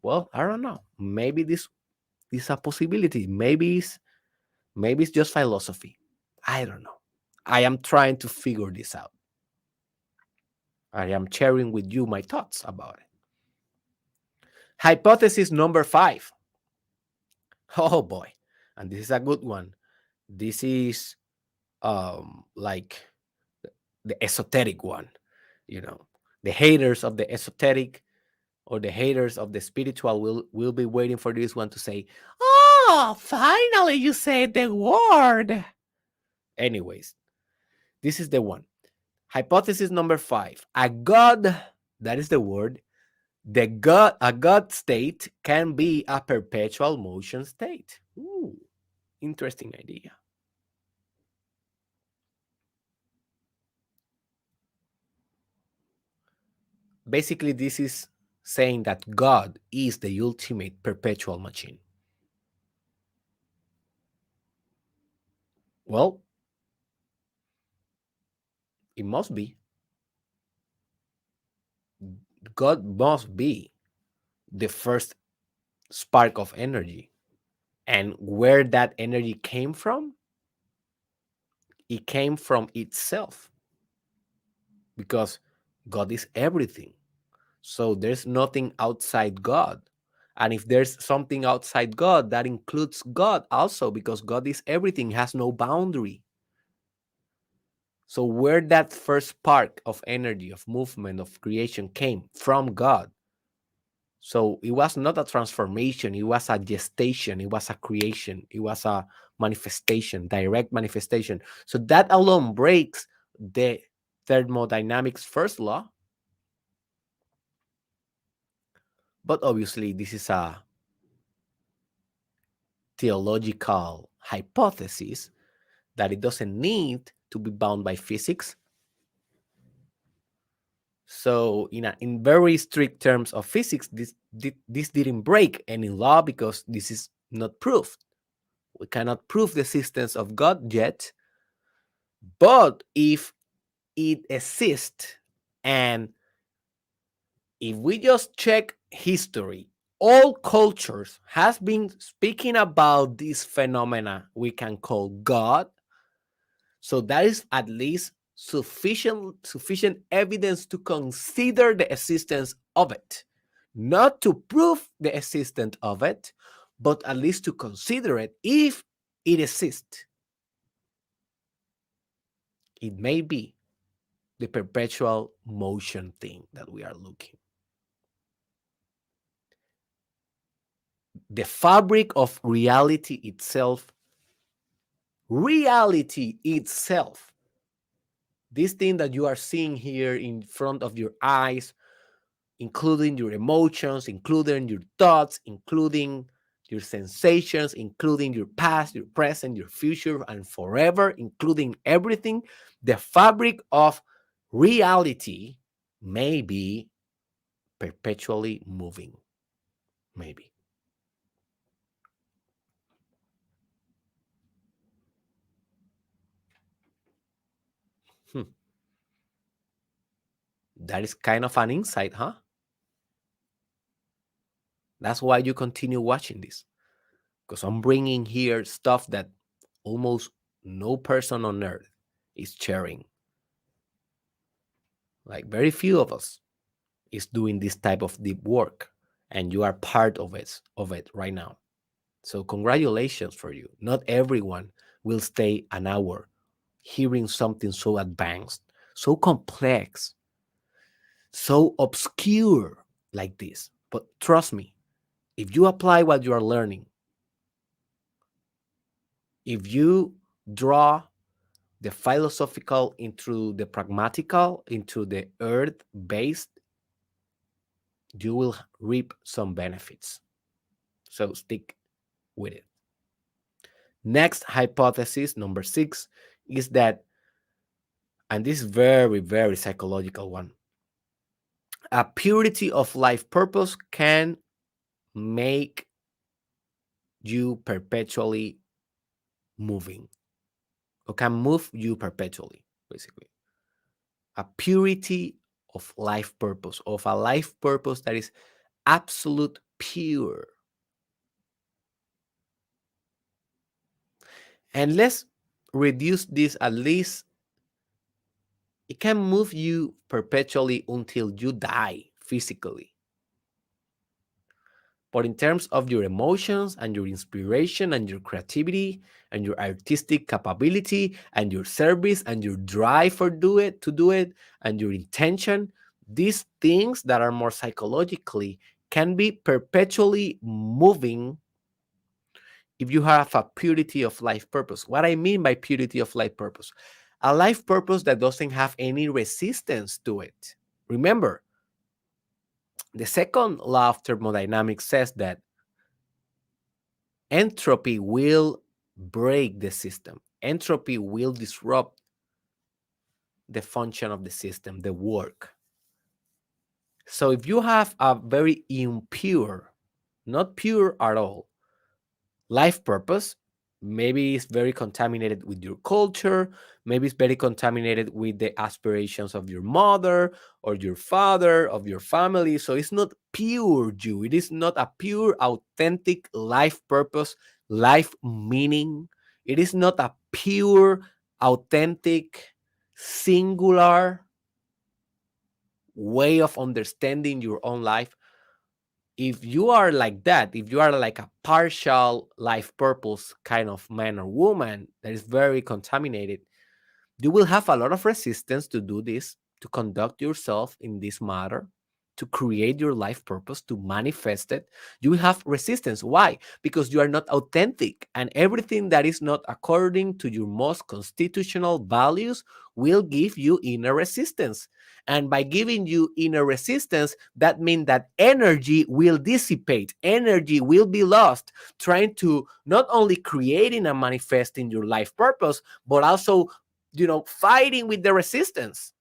Well, I don't know. Maybe this is a possibility. Maybe it's just philosophy. I don't know. I am trying to figure this out. I am sharing with you my thoughts about it. Hypothesis number 5. Oh boy. And this is a good one. This is like the esoteric one. The haters of the esoteric or the haters of the spiritual will be waiting for this one to say, "Oh, finally you said the word." Anyways, this is the one. Hypothesis number 5. A God, that is the word, a God state can be a perpetual motion state. Ooh, interesting idea. Basically, this is saying that God is the ultimate perpetual machine. Well, it must be. God must be the first spark of energy. And where that energy came from, it came from itself. Because God is everything. So there's nothing outside God. And if there's something outside God, that includes God also, because God is everything, has no boundary. So where that first spark of energy, of movement, of creation came from God. So it was not a transformation, it was a gestation, it was a creation, it was a manifestation, direct manifestation. So that alone breaks the thermodynamics first law. But obviously, this is a theological hypothesis that it doesn't need to be bound by physics. So in very strict terms of physics, this didn't break any law because this is not proof. We cannot prove the existence of God yet. But if it exists, and if we just check history, all cultures has been speaking about this phenomena we can call God. So that is at least sufficient evidence to consider the existence of it, not to prove the existence of it, but at least to consider it if it exists. It may be the perpetual motion thing that we are looking. The fabric of reality itself, this thing that you are seeing here in front of your eyes, including your emotions, including your thoughts, including your sensations, including your past, your present, your future, and forever, including everything, the fabric of reality may be perpetually moving. Maybe. Hmm. That is kind of an insight, huh? That's why you continue watching this. Because I'm bringing here stuff that almost no person on earth is sharing. Like very few of us is doing this type of deep work, and you are part of it right now. So congratulations for you. Not everyone will stay an hour hearing something so advanced, so complex, so obscure like this. But trust me, if you apply what you are learning, if you draw the philosophical into the pragmatical, into the earth based, you will reap some benefits. So stick with it. Next hypothesis, number 6, is that, and this is very, very psychological one, a purity of life purpose can make you perpetually moving, or can move you perpetually, basically. A purity of life purpose, of a life purpose that is absolute pure. And let's reduce this, at least it can move you perpetually until you die physically. But in terms of your emotions and your inspiration and your creativity and your artistic capability and your service and your drive to do it and your intention, these things that are more psychologically can be perpetually moving if you have a purity of life purpose. What I mean by purity of life purpose, a life purpose that doesn't have any resistance to it. Remember, the second law of thermodynamics says that entropy will break the system. Entropy will disrupt the function of the system, the work. So if you have a very impure, not pure at all, life purpose, maybe it's very contaminated with your culture, maybe it's very contaminated with the aspirations of your mother or your father, of your family. So it's not pure you. It is not a pure, authentic life purpose, life meaning. It is not a pure, authentic, singular way of understanding your own life. If you are like that, if you are like a partial life purpose kind of man or woman that is very contaminated, you will have a lot of resistance to do this, to conduct yourself in this matter, to create your life purpose, to manifest it. You will have resistance. Why? Because you are not authentic, and everything that is not according to your most constitutional values will give you inner resistance. And by giving you inner resistance, that means that energy will dissipate, energy will be lost, trying to not only creating and manifesting your life purpose, but also fighting with the resistance.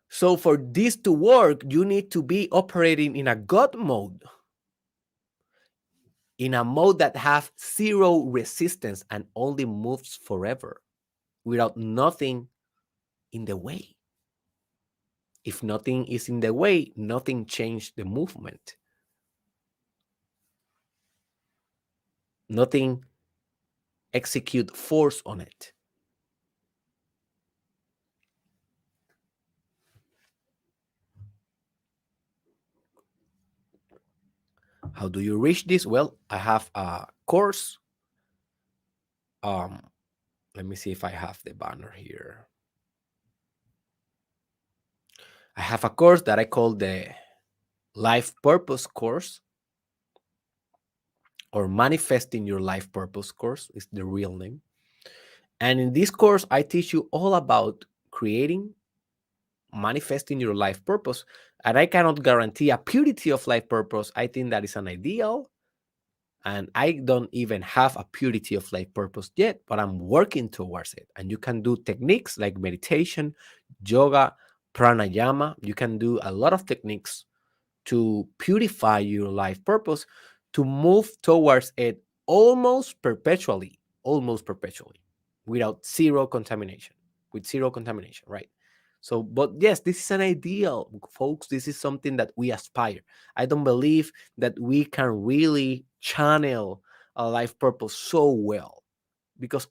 So for this to work, you need to be operating in a God mode, in a mode that has zero resistance and only moves forever without nothing in the way. If nothing is in the way, nothing changed the movement. Nothing execute force on it. How do you reach this? Well, I have a course. Um, Let me see if I have the banner here. I have a course that I call the Life Purpose course, or Manifesting Your Life Purpose course is the real name. And in this course, I teach you all about creating, manifesting your life purpose. And I cannot guarantee a purity of life purpose. I think that is an ideal. And I don't even have a purity of life purpose yet, but I'm working towards it. And you can do techniques like meditation, yoga, pranayama. You can do a lot of techniques to purify your life purpose, to move towards it almost perpetually, without zero contamination, with zero contamination, right? So, but yes, this is an ideal, folks. This is something that we aspire. I don't believe that we can really channel a life purpose so well, because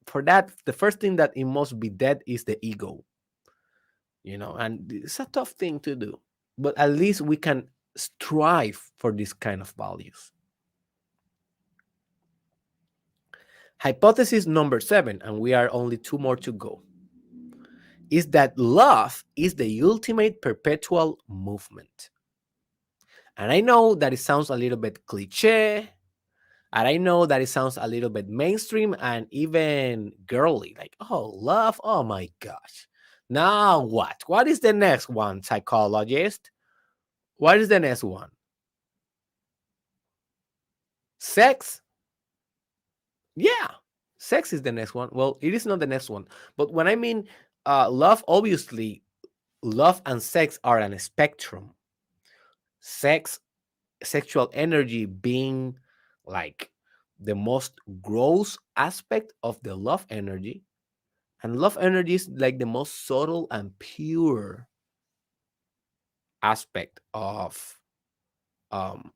for that, the first thing that it must be dead is the ego, and it's a tough thing to do, but at least we can strive for this kind of values. Hypothesis number 7, and we are only two more to go, is that love is the ultimate perpetual movement. And I know that it sounds a little bit cliche, and I know that it sounds a little bit mainstream and even girly, like, oh, love, oh my gosh. Now what? What is the next one, psychologist? What is the next one? Sex? Yeah, sex is the next one. Well, it is not the next one. But when I mean love, obviously, love and sex are on a spectrum. Sex, sexual energy being like the most gross aspect of the love energy. And love energy is like the most subtle and pure aspect of um,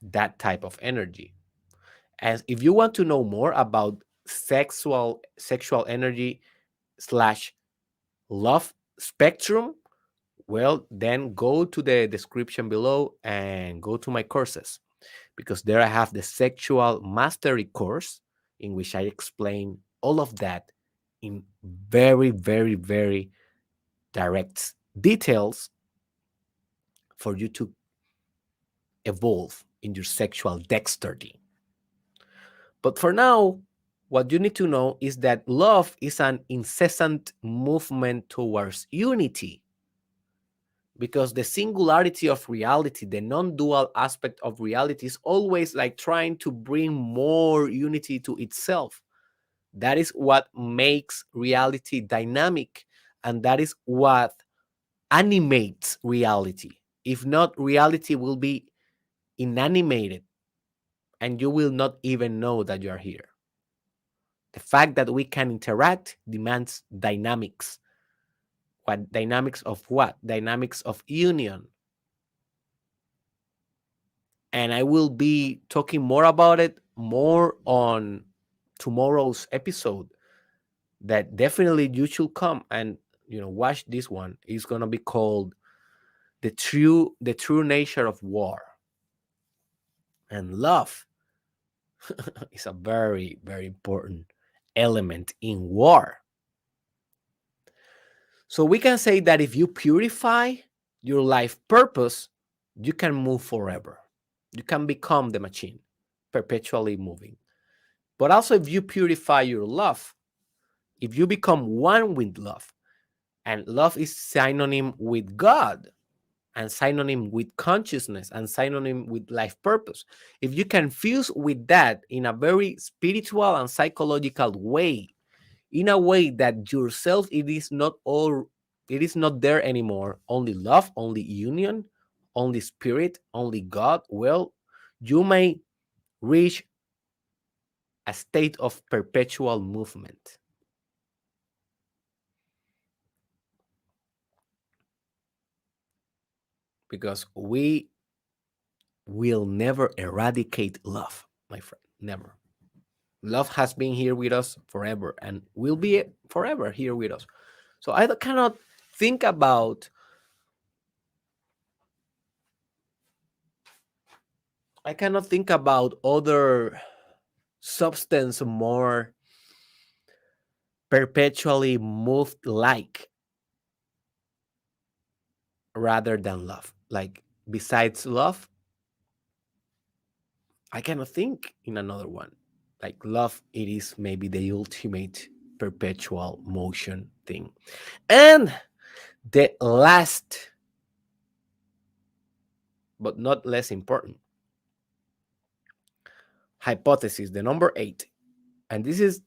that type of energy. As if you want to know more about sexual energy slash love spectrum, well, then go to the description below and go to my courses, because there I have the sexual mastery course in which I explain all of that in very, very, very direct details for you to evolve in your sexual dexterity. But for now, what you need to know is that love is an incessant movement towards unity, because the singularity of reality, the non-dual aspect of reality, is always like trying to bring more unity to itself. That is what makes reality dynamic, and that is what animates reality. If not, reality will be inanimated and you will not even know that you are here. The fact that we can interact demands dynamics. What dynamics of what? Dynamics of union. And I will be talking more about it more on tomorrow's episode, that definitely you should come and watch this one. It's going to be called the true nature of war. And love is a very, very important element in war. So we can say that if you purify your life purpose, you can move forever. You can become the machine, perpetually moving. But also, if you purify your love, if you become one with love, and love is synonym with God, and synonym with consciousness, and synonym with life purpose. If you can fuse with that in a very spiritual and psychological way, in a way that yourself, it is not there anymore, only love, only union, only spirit, only God, well, you may reach a state of perpetual movement, because we will never eradicate love. my friend. Never. Love has been here with us forever and will be forever here with us. So I cannot think about other substance more perpetually moved like rather than love. Like besides love, I cannot think in another one. Like love, it is maybe the ultimate perpetual motion thing. And the last, but not less important, hypothesis, the number 8, and this is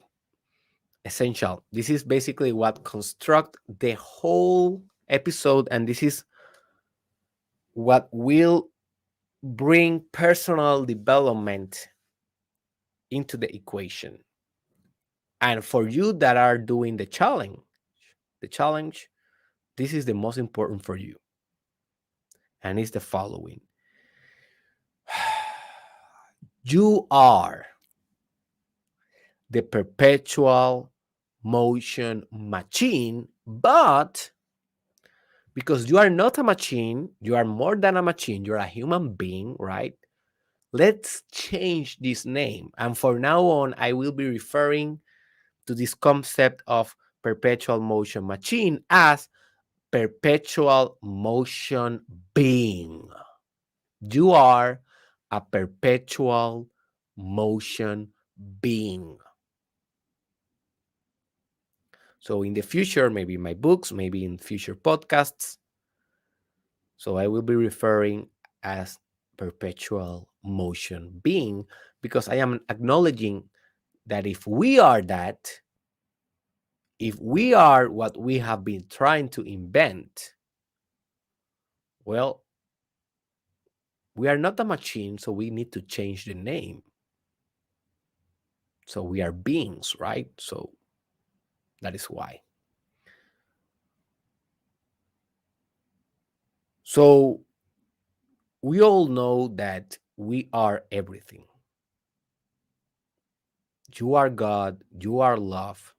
essential. This is basically what construct the whole episode, and this is what will bring personal development into the equation. And for you that are doing the challenge, this is the most important for you. And it's the following. You are the perpetual motion machine, but because you are not a machine, you are more than a machine, you're a human being, right? Let's change this name. And for now on, I will be referring to this concept of perpetual motion machine as perpetual motion being. You are a perpetual motion being. So in the future, maybe in my books, maybe in future podcasts, so I will be referring as perpetual motion being because I am acknowledging that if we are that, if we are what we have been trying to invent, well, we are not a machine, so we need to change the name. So we are beings, right? So that is why. So we all know that we are everything. You are God, you are love,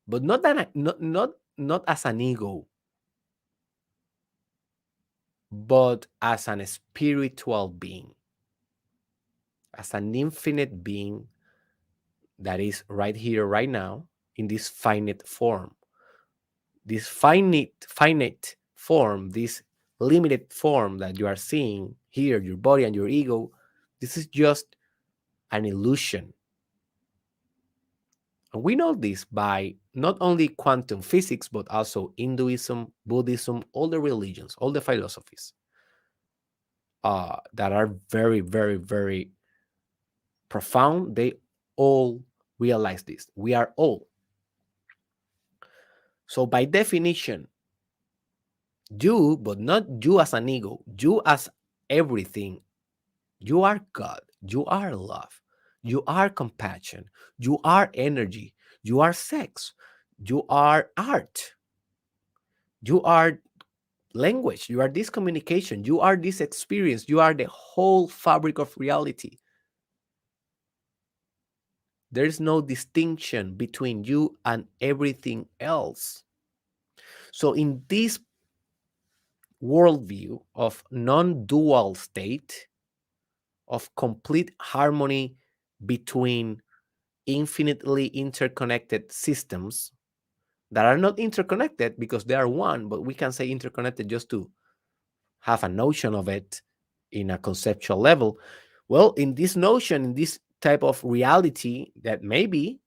but not as an ego, but as an spiritual being, as an infinite being that is right here, right now, in this finite form. This finite form, this limited form that you are seeing here, your body and your ego, this is just an illusion. And we know this by not only quantum physics, but also Hinduism, Buddhism, all the religions, all the philosophies that are very, very, very profound. They all realize this. We are all. So by definition, you, but not you as an ego, you as everything, you are God, you are love, you are compassion, you are energy, you are sex, you are art, you are language, you are this communication, you are this experience, you are the whole fabric of reality. There is no distinction between you and everything else. So in this worldview of non-dual state, of complete harmony between infinitely interconnected systems that are not interconnected because they are one, but we can say interconnected just to have a notion of it in a conceptual level. Well, in this notion, in this type of reality that maybe,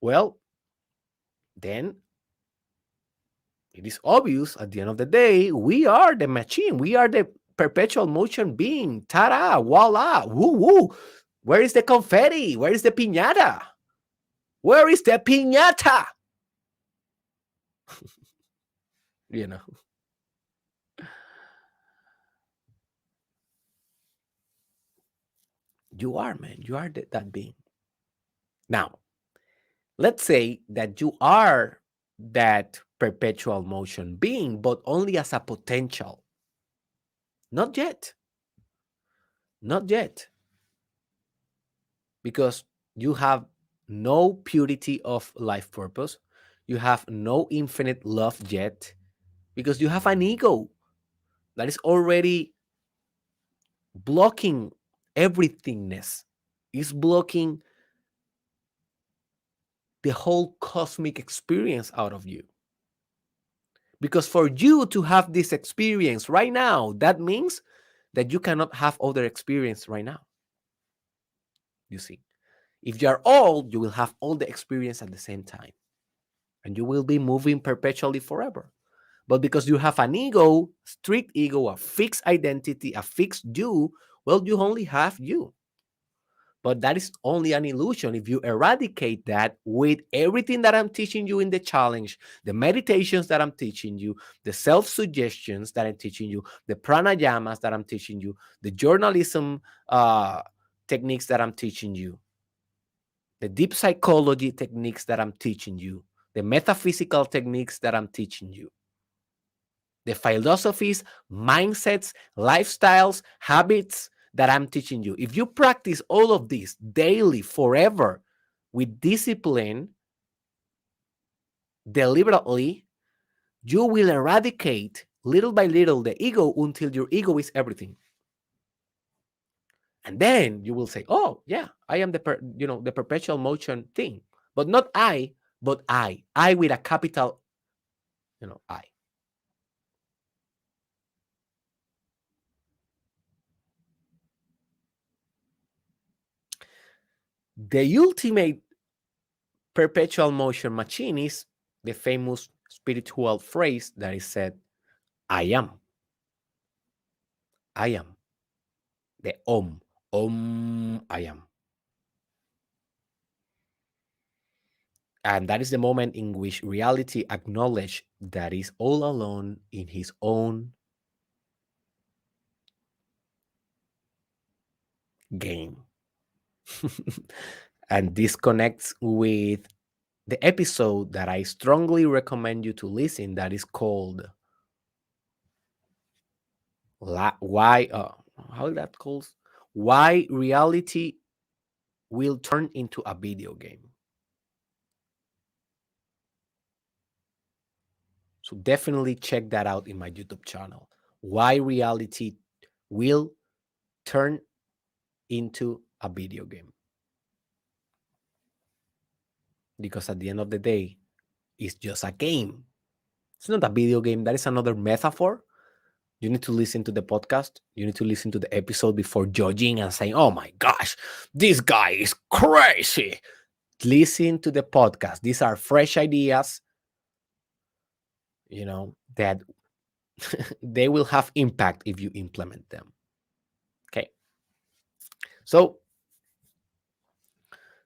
well, then it is obvious at the end of the day, we are the machine. We are the perpetual motion being. Ta-da, voila, woo woo. Where is the confetti? Where is the piñata? Where is the piñata? You know, you are, man. You are that being. Now, let's say that you are that perpetual motion being, but only as a potential. Not yet. Not yet. because you have no purity of life purpose. You have no infinite love yet because you have an ego that is already blocking everythingness, is blocking the whole cosmic experience out of you. Because for you to have this experience right now, that means that you cannot have other experience right now. You see, if you are old, you will have all the experience at the same time and you will be moving perpetually forever. But because you have an ego, strict ego, a fixed identity, a fixed you, well, you only have you. But that is only an illusion. If you eradicate that with everything that I'm teaching you in the challenge, the meditations that I'm teaching you, the self-suggestions that I'm teaching you, the pranayamas that I'm teaching you, the journalism techniques that I'm teaching you, the deep psychology techniques that I'm teaching you, the metaphysical techniques that I'm teaching you, the philosophies, mindsets, lifestyles, habits that I'm teaching you. If you practice all of this daily, forever, with discipline, deliberately, you will eradicate little by little the ego until your ego is everything. And then you will say, "Oh, yeah, I am the perpetual motion thing, but not I, but I with a capital, I." The ultimate perpetual motion machine is the famous spiritual phrase that is said, I am. I am. The Om. Om, I am. And that is the moment in which reality acknowledges that is all alone in his own game. And this connects with the episode that I strongly recommend you to listen that is called Why how that calls Why Reality Will Turn into a Video Game. So definitely check that out in my YouTube channel. Why reality will turn into a video game. Because at the end of the day, it's just a game. It's not a video game. That is another metaphor. You need to listen to the podcast. You need to listen to the episode before judging and saying, oh my gosh, this guy is crazy. Listen to the podcast. These are fresh ideas, that they will have impact if you implement them. Okay. So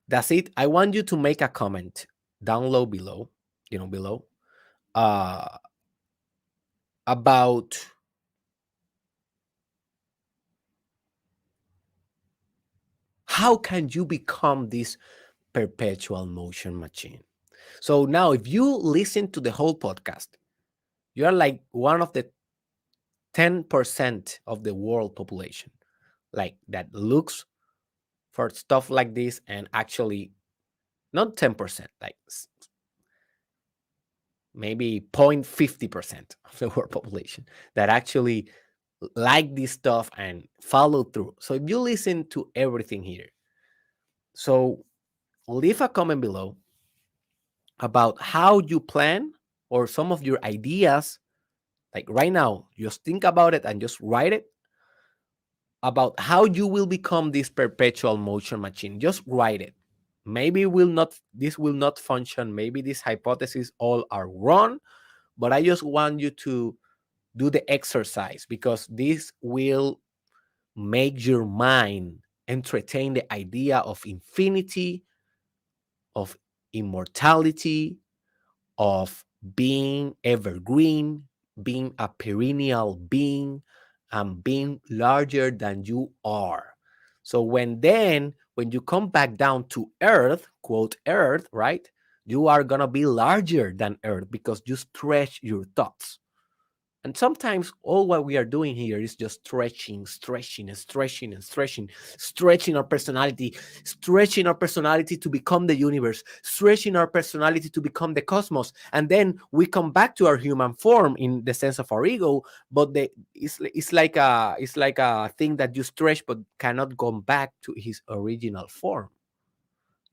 that's it. I want you to make a comment down low below, uh, about how can you become this perpetual motion machine. So now if you listen to the whole podcast, you are like one of the 10% of the world population, like that looks for stuff like this and actually not 10%, like maybe 0.50% of the world population that actually like this stuff and follow through. So if you listen to everything here, so leave a comment below about how you plan or some of your ideas. Like right now, just think about it and just write it about how you will become this perpetual motion machine. Just write it. Maybe this will not function. Maybe these hypotheses all are wrong, but I just want you to do the exercise because this will make your mind entertain the idea of infinity, of immortality, of being evergreen, being a perennial being, and being larger than you are. So when you come back down to earth, quote earth, right? You are going to be larger than earth because you stretch your thoughts. And sometimes all what we are doing here is just stretching, stretching, and stretching, and stretching, stretching our personality to become the universe, stretching our personality to become the cosmos. And then we come back to our human form in the sense of our ego, but it's like a thing that you stretch but cannot go back to his original form.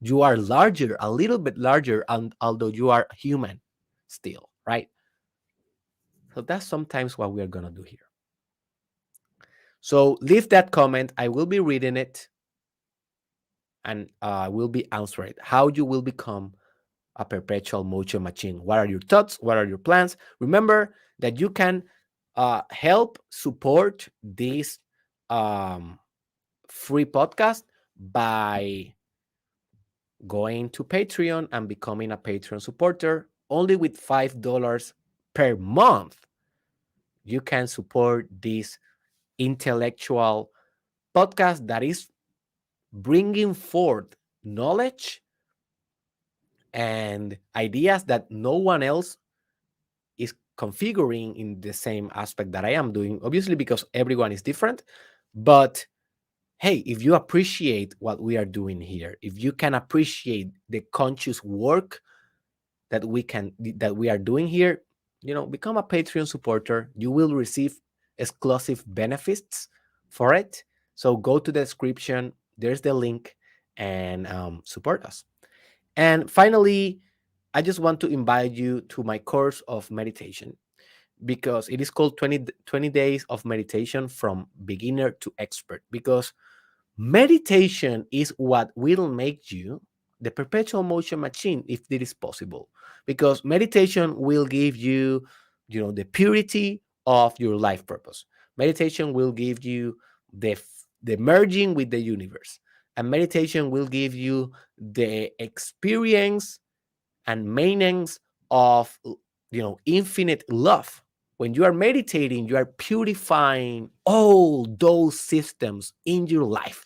You are larger, a little bit larger, and although you are human still, right? So that's sometimes what we are gonna do here. So leave that comment. I will be reading it and will be answering it. How you will become a perpetual motion machine. What are your thoughts? What are your plans? Remember that you can help support this um, free podcast by going to Patreon and becoming a Patreon supporter. Only with $5 per month, you can support this intellectual podcast that is bringing forth knowledge and ideas that no one else is configuring in the same aspect that I am doing, obviously, because everyone is different. But hey, if you appreciate what we are doing here, if you can appreciate the conscious work that we are doing here, become a Patreon supporter. You will receive exclusive benefits for it. So go to the description, there's the link, and support us. And finally, I just want to invite you to my course of meditation, because it is called 20 days of meditation from beginner to expert, because meditation is what will make you the perpetual motion machine, if it is possible. Because meditation will give you, the purity of your life purpose. Meditation will give you the merging with the universe, and meditation will give you the experience and maintenance of, infinite love. When you are meditating, you are purifying all those systems in your life,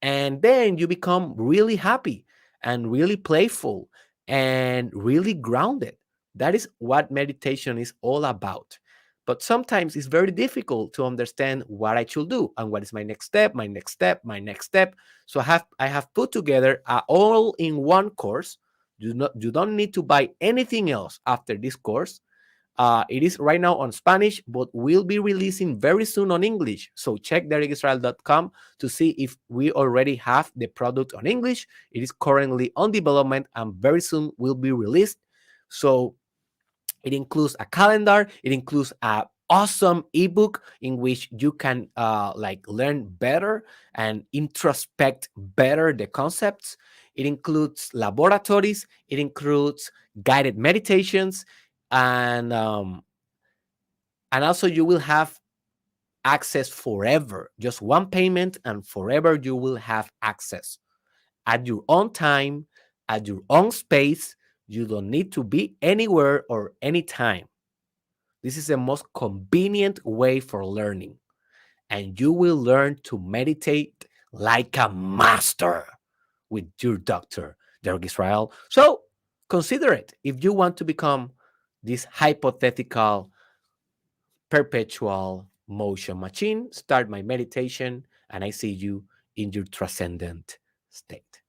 and then you become really happy and really playful and really grounded. That is what meditation is all about. But sometimes it's very difficult to understand what I should do and what is my next step, my next step, my next step. So I have put together a all-in-one course. You don't need to buy anything else after this course. It is right now on Spanish, but we'll be releasing very soon on English. So check derekisrael.com to see if we already have the product on English. It is currently on development and very soon will be released. So it includes a calendar. It includes a awesome ebook in which you can learn better and introspect better the concepts. It includes laboratories. It includes guided meditations, and also you will have access forever. Just one payment, and forever you will have access at your own time, at your own space. You don't need to be anywhere or anytime. This is the most convenient way for learning, and you will learn to meditate like a master with your doctor, Derek Israel. So consider it if you want to become this hypothetical perpetual motion machine. Start my meditation, and I see you in your transcendent state.